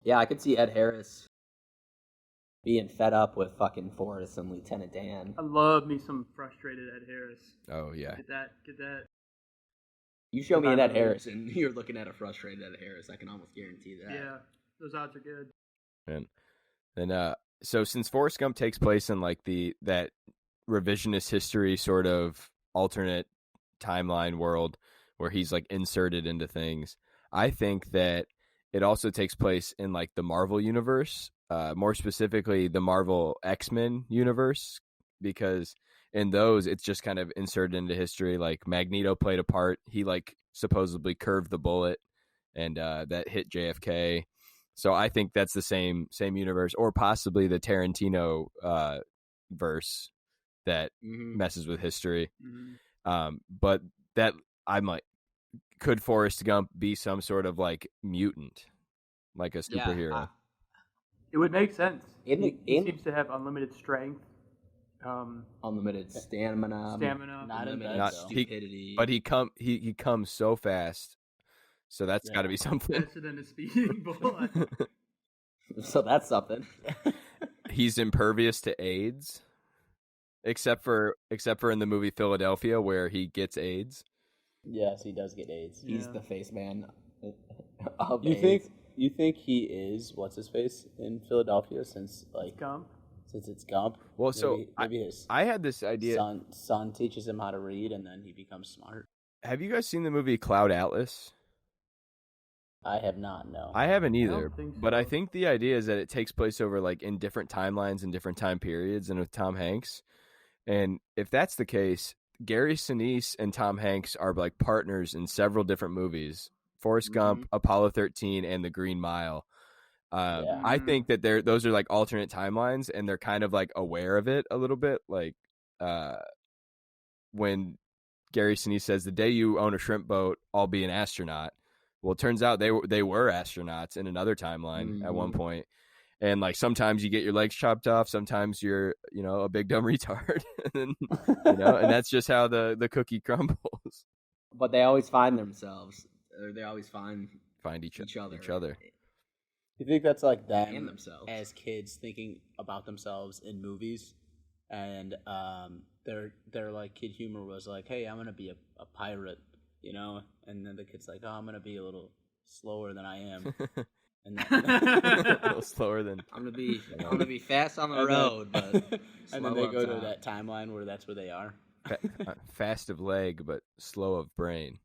Yeah, I could see Ed Harris being fed up with fucking Forrest and Lieutenant Dan. I love me some frustrated Ed Harris. Oh yeah. Get that. You show me an Ed Harris, and you're looking at a frustrated Ed Harris. I can almost guarantee that. Yeah, those odds are good. And then so since Forrest Gump takes place in like that revisionist history sort of alternate timeline world where he's like inserted into things, I think that it also takes place in like the Marvel universe, more specifically the Marvel X-Men universe, because in those it's just kind of inserted into history. Like Magneto played a part. He like supposedly curved the bullet and that hit JFK. So I think that's the same universe, or possibly the Tarantino verse that messes with history. But that I'm like, could Forrest Gump be some sort of like mutant, like a superhero? Yeah, It would make sense. He in- seems to have unlimited strength. unlimited stamina. Not in unlimited bed, stupidity. But he comes so fast, so that's got to be something. Faster than a speeding bullet. So that's something. He's impervious to AIDS, except for in the movie Philadelphia where he gets AIDS. Yes, he does get AIDS. He's the face man of You AIDS. think he is what's his face in Philadelphia since Gump. it's Gump? Well, so maybe his I had this idea. son teaches him how to read, and then he becomes smart. Have you guys seen the movie Cloud Atlas? I have not. No, I haven't I either, don't think but I so. think the idea is that it takes place over like in different timelines and different time periods, and with Tom Hanks. And if that's the case, Gary Sinise and Tom Hanks are like partners in several different movies: Forrest Gump, Apollo 13, and The Green Mile. I think that those are like alternate timelines, and they're kind of like aware of it a little bit. Like when Gary Sinise says, "The day you own a shrimp boat, I'll be an astronaut." Well, it turns out they were astronauts in another timeline at one point. And like sometimes you get your legs chopped off, sometimes you're, a big dumb retard. And then, and that's just how the cookie crumbles. But they always find themselves. Or they always find each other. you think that's like them And themselves. as kids thinking about themselves in movies, and their like kid humor was like, "Hey, I'm gonna be a pirate," and then the kid's like, "Oh, I'm gonna be a little slower than I am." And A little slower than I'm gonna be fast on the And then- road, but and then slow they up go top. to that timeline where that's where they are. fast of leg, but slow of brain.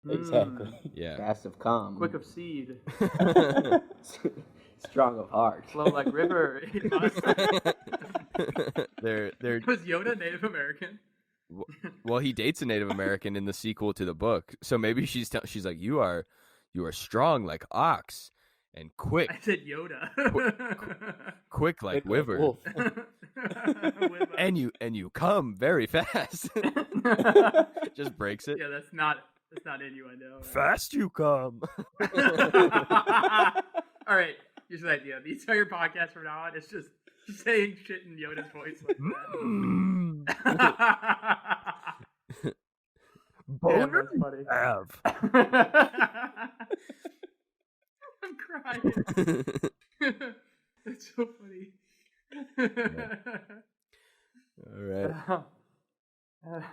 Exactly. Yeah. Fast of cum, Quick of seed. strong of heart. Slow like river. It must. they're Was Yoda Native American? well, he dates a Native American in the sequel to the book, so maybe she's like, you are strong like ox and quick I said Yoda. quick like Wiver, Wolf. and you come very fast. Just breaks it. Yeah, that's not innuendo. Fast you come. All right, here's the idea. The entire podcast from now on is just saying shit in Yoda's voice like that. Boner that's funny. have. I'm crying. That's so funny. All right.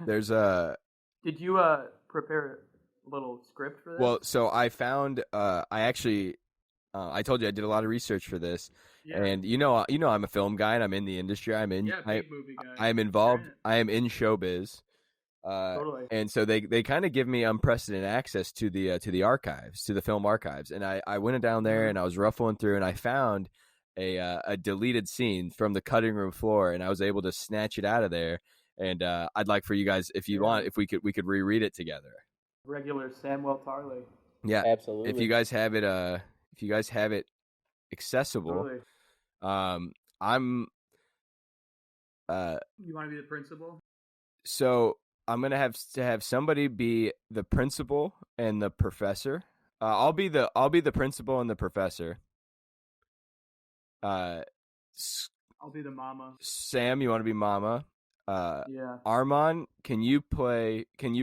There's a Did you prepare a little script for this? well, so I found I actually I told you I did a lot of research for this, yeah. and I'm a film guy and I'm in the industry. I'm in Big movie guy. I am involved. Right. I am in showbiz. Totally. And so they kind of give me unprecedented access to the archives, to the film archives. And I went down there and I was ruffling through and I found a deleted scene from the cutting room floor, and I was able to snatch it out of there. And I'd like for you guys, if you want, if we could reread it together. Regular Samuel Tarley. Yeah, Absolutely. if you guys have it accessible, Totally. I'm You want to be the principal? so I'm gonna have to have somebody be the principal and the professor. I'll be the principal and the professor. I'll be the mama. Sam, you want to be Mama? Yeah. Armand, can you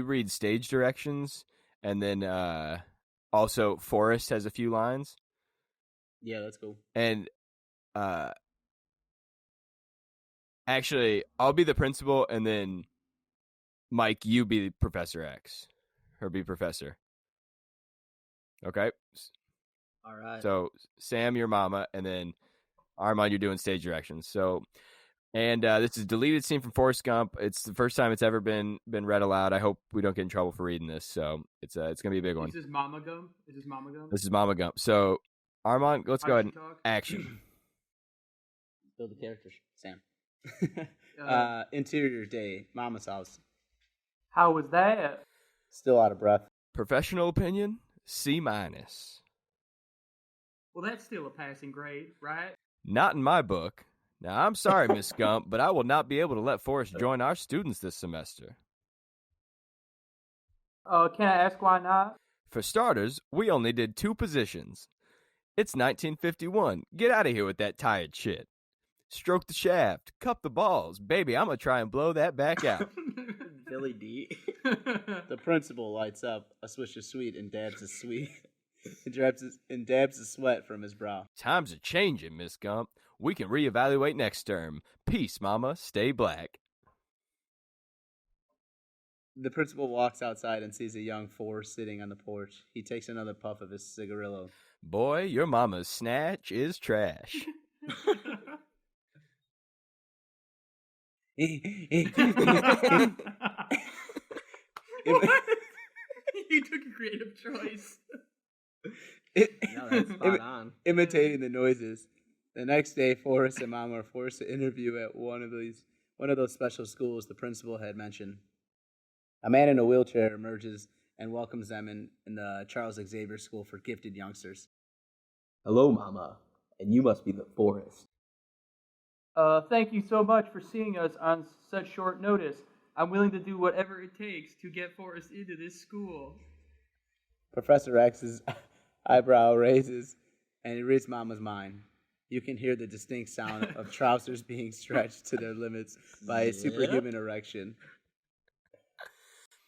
read stage directions? And then also Forrest has a few lines. Yeah, that's cool. And actually, I'll be the principal, and then Mike, you be Professor X, or be Professor. Okay. All right. So Sam, your Mama, and then Armand, you're doing stage directions. So, and this is a deleted scene from Forrest Gump. It's the first time it's ever been read aloud. I hope we don't get in trouble for reading this. So it's gonna be a big one. Is this Mama Gump? Is this Mama Gump? This is Mama Gump. So Armand, let's How go does ahead and she talk? action. Build the characters, Sam. Uh, Interior day, Mama's house. How was that? Still out of breath. Professional opinion, C-. Well, that's still a passing grade, right? Not in my book. Now, I'm sorry, Miss Gump, but I will not be able to let Forrest join our students this semester. Can I ask why not? For starters, we only did 2 positions. It's 1951. Get out of here with that tired shit. Stroke the shaft. Cup the balls. Baby, I'm going to try and blow that back out. Billy D. The principal lights up a swish of sweet and dabs his sweet. and dabs the sweat from his brow. Times are changing, Miss Gump. We can reevaluate next term. Peace, Mama. Stay black. The principal walks outside and sees a young Forrest sitting on the porch. He takes another puff of his cigarillo. Boy, your mama's snatch is trash. You took a creative choice. No, that's spot on. Imitating the noises. The next day, Forrest and Mama are forced to interview at one of those special schools the principal had mentioned. A man in a wheelchair emerges and welcomes them in the Charles Xavier School for Gifted Youngsters. Hello, Mama. And you must be the Forrest. Thank you so much for seeing us on such short notice. I'm willing to do whatever it takes to get Forrest into this school. Professor X's eyebrow raises, and he reads Mama's mind. You can hear the distinct sound of trousers being stretched to their limits by a superhuman erection.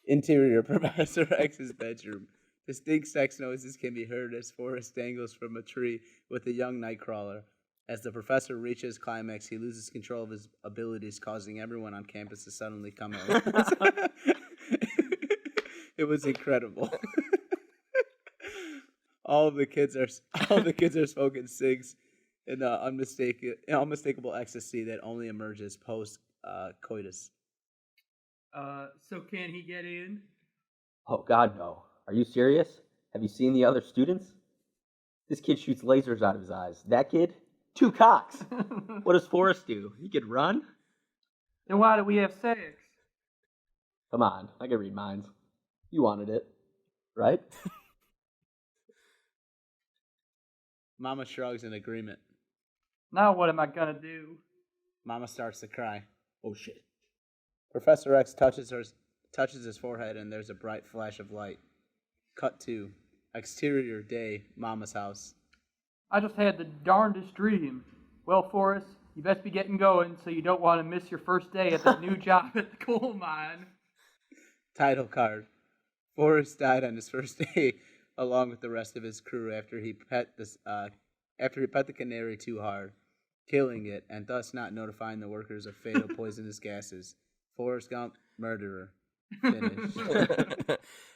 Interior Professor X's bedroom. Distinct sex noises can be heard as Forrest dangles from a tree with a young nightcrawler. As the professor reaches climax, he loses control of his abilities, causing everyone on campus to suddenly come out. It was incredible. All the kids are smoking cigs in the unmistakable ecstasy that only emerges post coitus. So can he get in? Oh, God, no. Are you serious? Have you seen the other students? This kid shoots lasers out of his eyes. That kid? 2 cocks. What does Forrest do? He could run? Then why do we have sex? Come on, I can read minds. You wanted it, right? Mama shrugs in agreement. Now what am I gonna do? Mama starts to cry. Oh, shit. Professor X touches his forehead, and there's a bright flash of light. Cut to exterior day, Mama's house. I just had the darndest dream. Well, Forrest, you best be getting going so you don't want to miss your first day at that new job at the coal mine. Title card. Forrest died on his first day, along with the rest of his crew after he pet the canary too hard, killing it and thus not notifying the workers of fatal poisonous gases. Forrest Gump, murderer. Finished.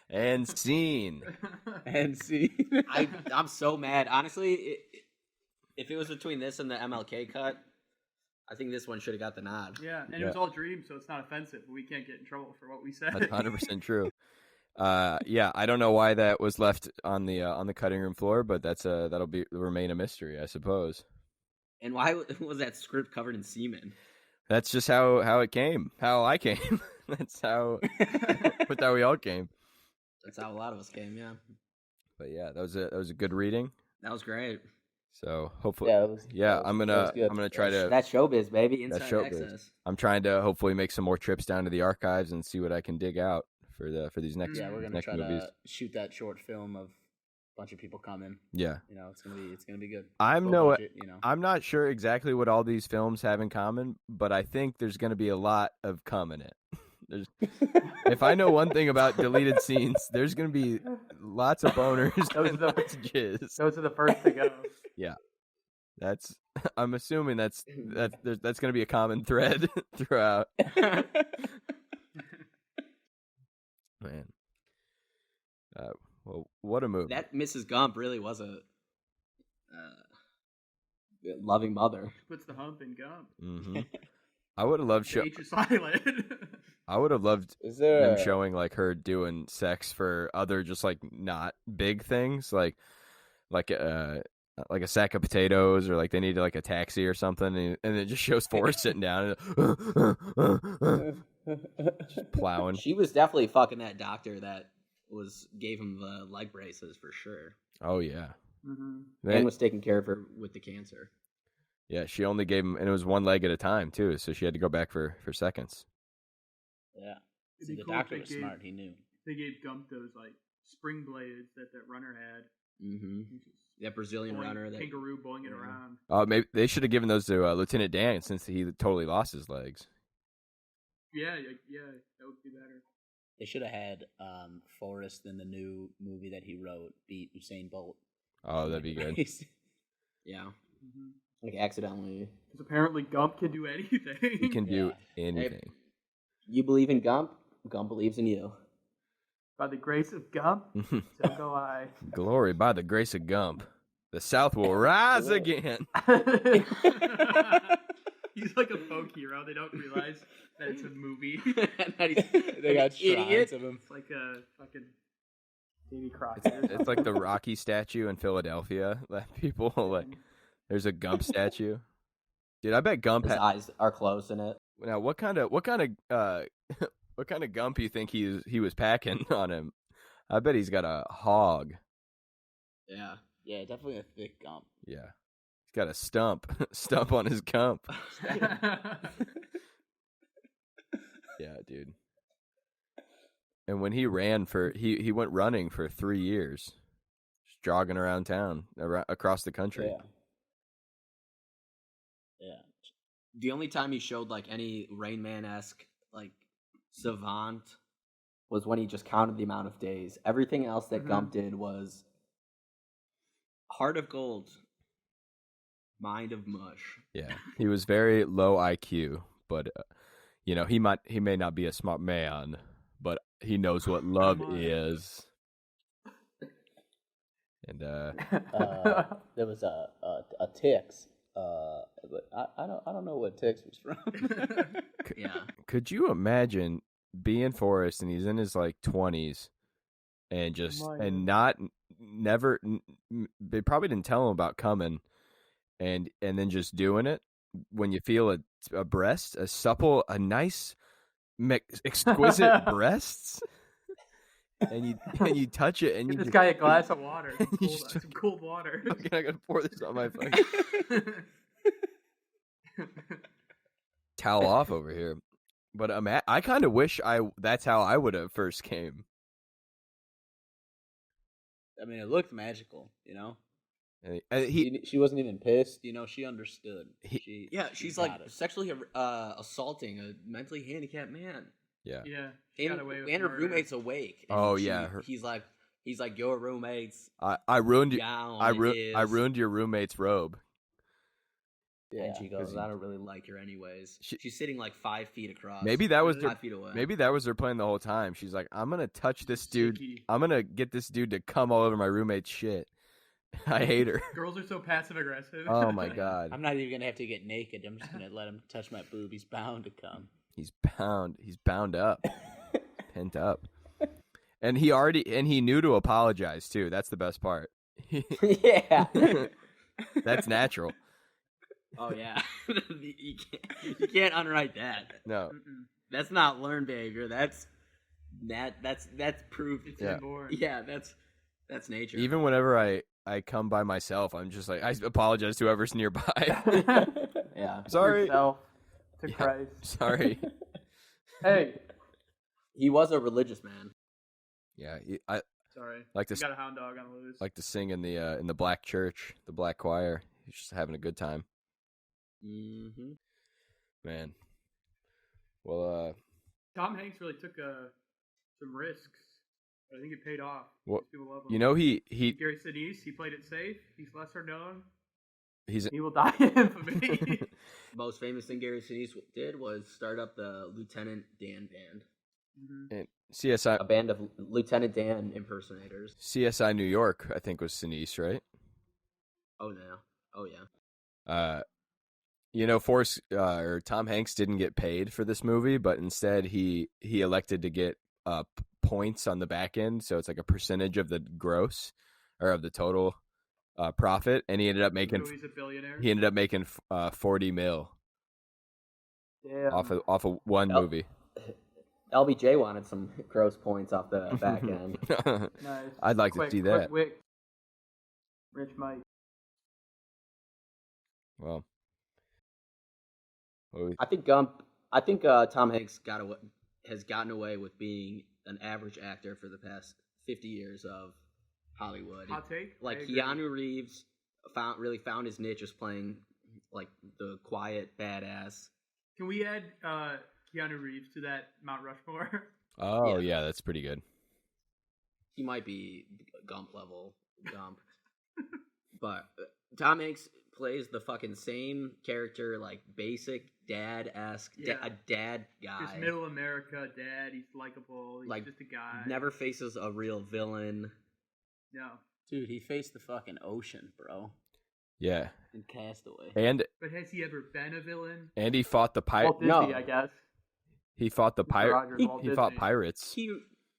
And scene. And see. I'm so mad. Honestly, if it was between this and the MLK cut, I think this one should have got the nod. Yeah, and it was all dreams, so it's not offensive. We can't get in trouble for what we said. That's 100% true. Yeah, I don't know why that was left on the cutting room floor, but that'll remain a mystery, I suppose. And why was that script covered in semen? That's just how it came. How I came. That's how we all came. That's how a lot of us came, yeah. But yeah, that was a good reading. That was great. So hopefully, Yeah, I'm gonna try to. That's showbiz, baby. Inside That's showbiz. access. I'm trying to hopefully make some more trips down to the archives and see what I can dig out for these next. Yeah, we're gonna next try movies. to shoot that short film of bunch of people coming. Yeah. It's gonna be good. I'm Low no, budget, I'm not sure exactly what all these films have in common, but I think there's going to be a lot of cum in it. If I know one thing about deleted scenes, there's going to be lots of boners and lots of jizz. Those are the first to go. Yeah, I'm assuming that's going to be a common thread throughout. Man, well, what a movie! That Mrs. Gump really was a loving mother. Puts the hump in Gump. Mm-hmm. I would have loved H is silent. I would have loved Is there them showing like her doing sex for other just like not big things like a sack of potatoes or like they needed like a taxi or something and it just shows Forrest sitting down and just plowing. She was definitely fucking that doctor that gave him the leg braces for sure. Oh yeah. Mm-hmm. And was taking care of her with the cancer. Yeah, she only gave him, and it was one leg at a time too, so she had to go back for seconds. Yeah. It'd See, be the cool if doctor they was gave- smart. He knew. They gave Gump those like spring blades that runner had. Mm-hmm. He's just That Brazilian runner. That kangaroo bowling it around. Maybe they should have given those to Lieutenant Dan since he totally lost his legs. Yeah, that would be better. They should have had Forrest in the new movie that he wrote beat Usain Bolt. Oh, that'd be good. yeah. Mm-hmm. Like accidentally. Because apparently Gump can do anything. He can do anything. You believe in Gump? Gump believes in you. By the grace of Gump, so go I. Glory by the grace of Gump. The South will rise again. He's like a folk hero. They don't realize that it's a movie. They got shrines of him. It's like a fucking Davy Crockett. It's like the Rocky statue in Philadelphia that people like. There's a Gump statue. Dude, I bet Gump His eyes are closed in it. Now, what kind of Gump you think he was packing on him? I bet he's got a hog. Yeah. Yeah, definitely a thick Gump. Yeah, he's got a stump on his Gump. Yeah, dude. And when he ran he went running for 3 years, just jogging around town, across the country. Yeah. Yeah. The only time he showed like any Rain Man-esque like savant was when he just counted the amount of days. Everything else that Gump did was heart of gold, mind of mush. Yeah, he was very low IQ, but he may not be a smart man, but he knows what love is. And there was a Tix. But I don't know what Tix was from. Yeah. Could you imagine being Forrest and he's in his like 20s and just they probably didn't tell him about coming and then just doing it when you feel a breast, a supple, a nice exquisite breasts and you touch it and Give you this guy a glass of water. You Some cold water. okay, I gotta pour this on my face. Towel off over here. But I kind of wish that's how I would have first came. I mean, it looked magical, And she wasn't even pissed, she understood. She's like sexually assaulting a mentally handicapped man. Yeah. Yeah. She got away with And her murder. roommate's awake. And Oh, yeah, He's like your roommate's I ruined gown. I ruined your roommate's robe. Yeah. And she goes, I don't really like her anyways. She's sitting like 5 feet across. Maybe that was 5 feet away. Maybe that was their plan the whole time. She's like, I'm gonna touch this dude. Sicky. I'm gonna get this dude to come all over my roommate's shit. I hate her. Girls are so passive aggressive. Oh my god. I'm not even gonna have to get naked. I'm just gonna let him touch my boob. He's bound to come. He's bound up. Pent up. And he knew to apologize too. That's the best part. Yeah. That's natural. Oh yeah. you can't unwrite that. No. Mm-mm. That's not learned behavior. That's proof. It's Yeah. inborn. Yeah, that's nature. Even whenever I come by myself, I'm just like, I apologize to whoever's nearby. yeah. Sorry. Yourself to Yeah. Christ. Sorry. Hey. He was a religious man. Yeah, Sorry. Like You to got a hound dog on the loose. like to sing in the black church, the black choir. He's just having a good time, Mm-hmm. man. Well, Tom Hanks really took some risks. But I think it paid off. Well, People love him. you know he Gary Sinise, he played it safe. He's lesser known. he's He will die in infamy. Most famous thing Gary Sinise did was start up the Lieutenant Dan band, in CSI A band of Lieutenant Dan impersonators. CSI New York. I think was Sinise, right? Oh yeah. You know, Forrest or Tom Hanks didn't get paid for this movie, but instead he elected to get points on the back end, so it's like a percentage of the gross or of the total profit, and he ended up making So he's a billionaire. 40 mil Damn. off of one Yep. movie. LBJ wanted some gross points off the back end. Nice. I'd like to see that. Quick. Rich Mike. Well, I think Tom Hanks Has gotten away with being an average actor for the past 50 years of Hollywood. Hot take? Like I agree. Keanu Reeves found his niche as playing like the quiet badass. Can we add Keanu Reeves to that Mount Rushmore? oh Yeah. yeah, that's pretty good. He might be Gump level Gump, but Tom Hanks plays the fucking same character, like basic dad-esque, Yeah. a dad guy. Just middle America dad. He's likable. He's Like, just a guy. Never faces a real villain. No. Dude, he faced the fucking ocean, bro. Yeah, In Castaway. and But has he ever been a villain? he fought the pirate. Walt Disney, No. I guess. He fought the Mr. pirate. Rogers, Walt He fought Disney. pirates.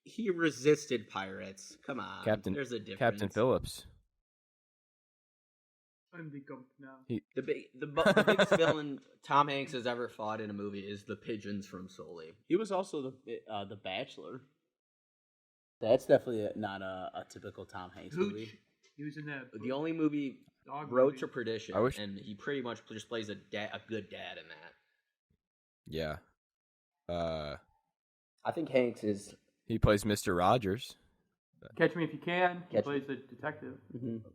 He resisted pirates. Come on, There's a difference. Captain Phillips. I'm the Gump now. The biggest villain Tom Hanks has ever fought in a movie is the pigeons from Sully. He was also the Bachelor. That's definitely not a typical Tom Hanks movie. Hooch. He was in that. The only movie, dog Road movie. to Perdition, I wish- and he pretty much just plays a good dad in that. Yeah. I think Hanks is. He plays Mr. Rogers. Catch Me If You Can. He Catch- plays a detective.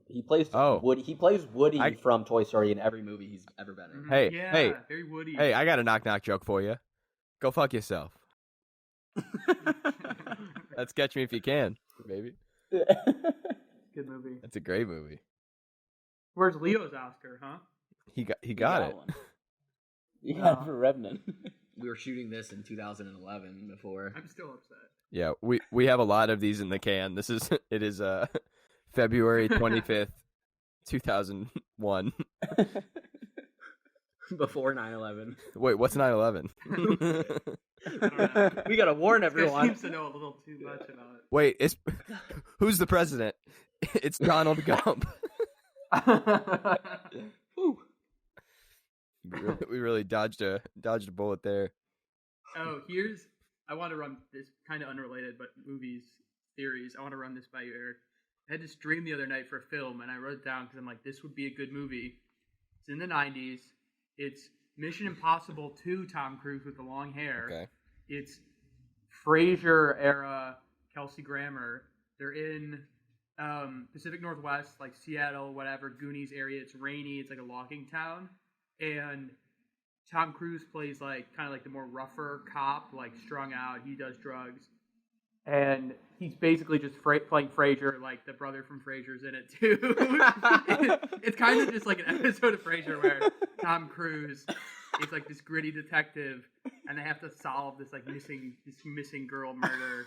He plays Oh. Woody. He plays Woody I- from Toy Story in every movie he's Ever been in. Mhm. Hey, yeah, hey, very Woody. Hey, I got a knock joke for you. Go fuck yourself. That's Catch Me If You Can, baby. Good movie. That's a great movie. Where's Leo's Oscar, huh? He got it. One. Yeah, for Revenant. We were shooting this in 2011 before. I'm still upset. Yeah, we have a lot of these in the can. It is February 25th, 2001. Before 9/11. Wait, what's 9/11? I don't know. We gotta warn This guy everyone. seems to know a little too much about Wait, who's the president? It's Donald Gump. it. We really dodged a bullet there. Oh, I want to run this kind of unrelated, but movies theories. I want to run this by you, Eric. I had this dream the other night for a film, and I wrote it down because I'm like, this would be a good movie. It's in the 90s. It's Mission Impossible 2 Tom Cruise with the long hair. Okay. It's Frasier era Kelsey Grammer. They're in Pacific Northwest, like Seattle, whatever, Goonies area. It's rainy. It's like a logging town. And Tom Cruise plays like kind of like the more rougher cop, like strung out. He does drugs. And he's basically just playing Frasier, like the brother from Frasier's in it too. It's kind of just like an episode of Frasier where Tom Cruise is like this gritty detective, and they have to solve this like missing girl murder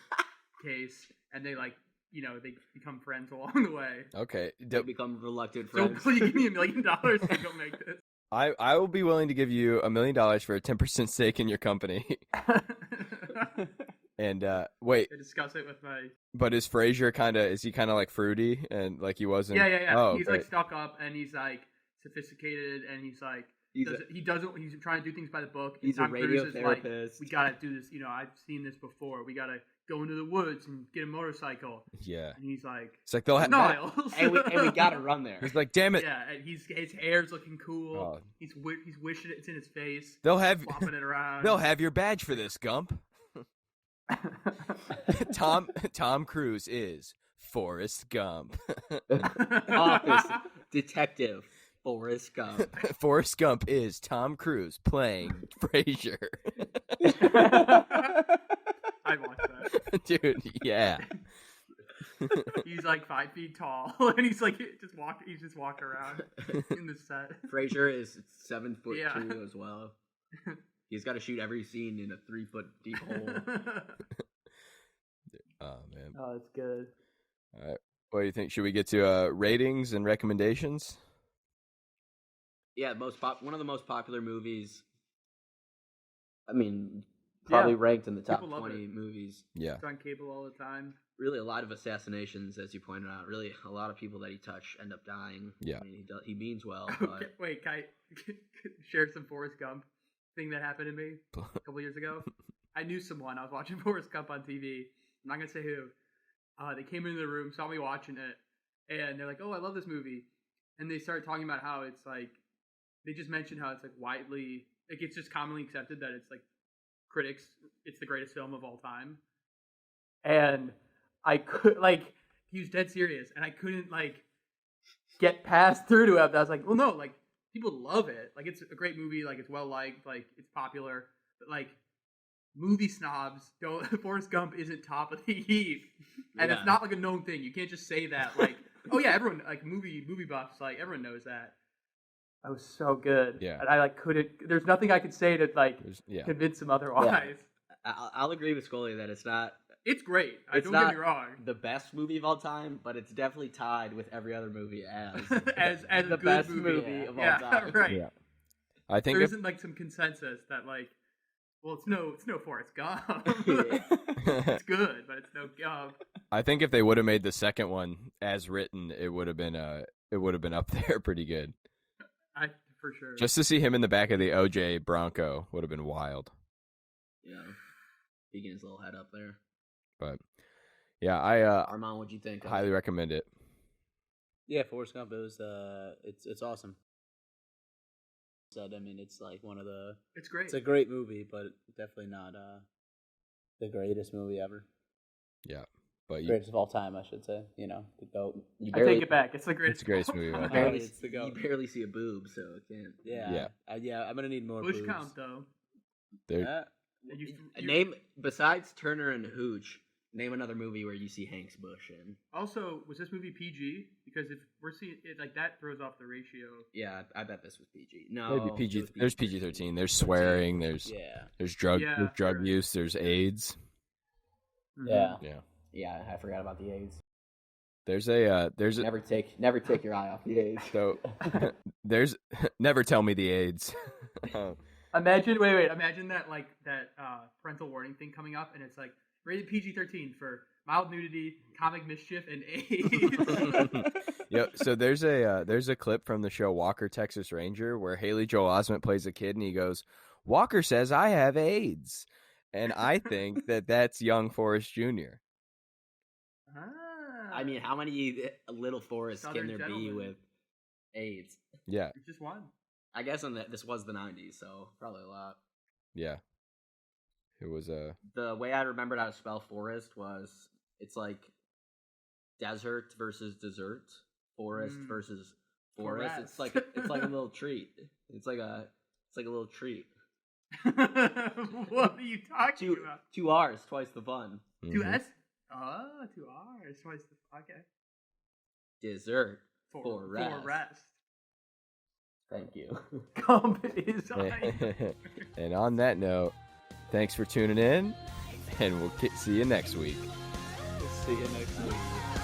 case, and they they become friends along the way. Okay. They become reluctant So friends. please give me $1 million to go make this. I will be willing to give you $1 million for a 10% stake in your company. And wait, I discuss it with my but is Frasier is he kind of like fruity and like he wasn't? yeah. Oh, he's great. like stuck up, and he's like sophisticated, and he's like he's trying to do things by the book. And He's a Tom radio Cruise is like, therapist. we gotta do this. I've seen this before. We gotta go into the woods and get a motorcycle. Yeah. And he's like, It's like they'll have. Niles. and we gotta run there. He's like, damn it. Yeah, and his hair's looking cool. Oh. He's wishing it's in his face. They'll have. Flopping it around. They'll have your badge for this, Gump. Tom Cruise is Forrest Gump. Office Detective Forrest Gump. Forrest Gump is Tom Cruise playing Frasier. I watched that. Dude, yeah. He's like 5 feet tall, and he's like he's just walking around in the set. Frasier is 7 foot Yeah. 2 as well. He's got to shoot every scene in a 3 foot deep hole. Oh, man. Oh, it's good. All right. What do you think? Should we get to ratings and recommendations? Yeah, one of the most popular movies. I mean, probably ranked in the top People love 20 it. movies. Yeah. It's on cable all the time. Really, a lot of assassinations, as you pointed out. Really, a lot of people that he touched end up dying. Yeah. I mean, he means well, Okay, but wait, can I share some Forrest Gump thing that happened to me a couple years ago? I knew someone. I was watching Forrest Gump on TV. I'm not gonna say who. They came into the room, saw me watching it, and they're like, "Oh, I love this movie." And they started talking about how it's like they just mentioned how it's like widely, like it's just commonly accepted that it's like critics, it's the greatest film of all time. And I could like he was dead serious, and I couldn't like get past through to him. I was like, well, no, like people love it, like it's a great movie, like it's well liked, like it's popular, but like movie snobs don't. Forrest Gump isn't top of the heap, and it's not like a known thing. You can't just say that like, oh yeah, everyone like movie buffs, like everyone knows that. That was so good, Yeah. and I like couldn't. There's nothing I could say to like convince him otherwise. I'll agree with Scully that it's not. It's great. It's Don't not get me wrong. the best movie of all time, but it's definitely tied with every other movie as as the a good best movie, of all time. Right. Yeah. I think There if, isn't like some consensus that like, well, it's no Forrest Gump. Yeah. It's good, but it's no Gump. I think if they would have made the second one as written, it would have been up there pretty good. For sure. Just to see him in the back of the OJ Bronco would have been wild. Yeah, peeking his little head up there. But yeah, I Armand, what'd you think? highly recommend it. Yeah, Forrest Gump. It was it's awesome. Said, I mean, it's like one of the. It's great. It's a great movie, but definitely not the greatest movie ever. Yeah, but Greatest of all time, I should say. You know, the GOAT. You I barely, take it back. It's the it's greatest. the greatest movie of all you time. barely, It's the GOAT. you barely see a boob, so it can't. Yeah, Yeah. I'm gonna need more. Bush boobs. count though. There- You, Name besides Turner and Hooch. Name another movie where you see Hank's Bush in. Also, was this movie PG? Because if we're seeing it, like that throws off the ratio. Yeah, I bet this was PG. No, Maybe PG. it was There's PG-13. There's swearing. There's drug. Yeah, there's drug sure. use. There's AIDS. Yeah. Yeah. Yeah, I forgot about the AIDS. There's a Never take your eye off the AIDS. so there's never tell me the AIDS. Imagine that like that parental warning thing coming up, and it's like rated PG-13 for mild nudity, comic mischief, and AIDS. Yeah, so there's a clip from the show Walker, Texas Ranger, where Haley Joel Osment plays a kid, and he goes, "Walker says I have AIDS," and I think that's young Forrest Jr. Ah, I mean, how many little Forrests Southern can there be gentleman. with AIDS? Yeah, it's just one. I guess this was the 90s, so probably a lot. yeah. It was a The way I remembered how to spell forest was it's like desert versus dessert, forest versus forest. It's like a little treat. It's like a little treat. What are you talking about? 2 R's, twice the fun. Two S? Oh, 2 R's. Twice the okay. Dessert. For rest. rest. Thank you. Gump is on. And on that note, thanks for tuning in, and we'll see you next week. See you next week.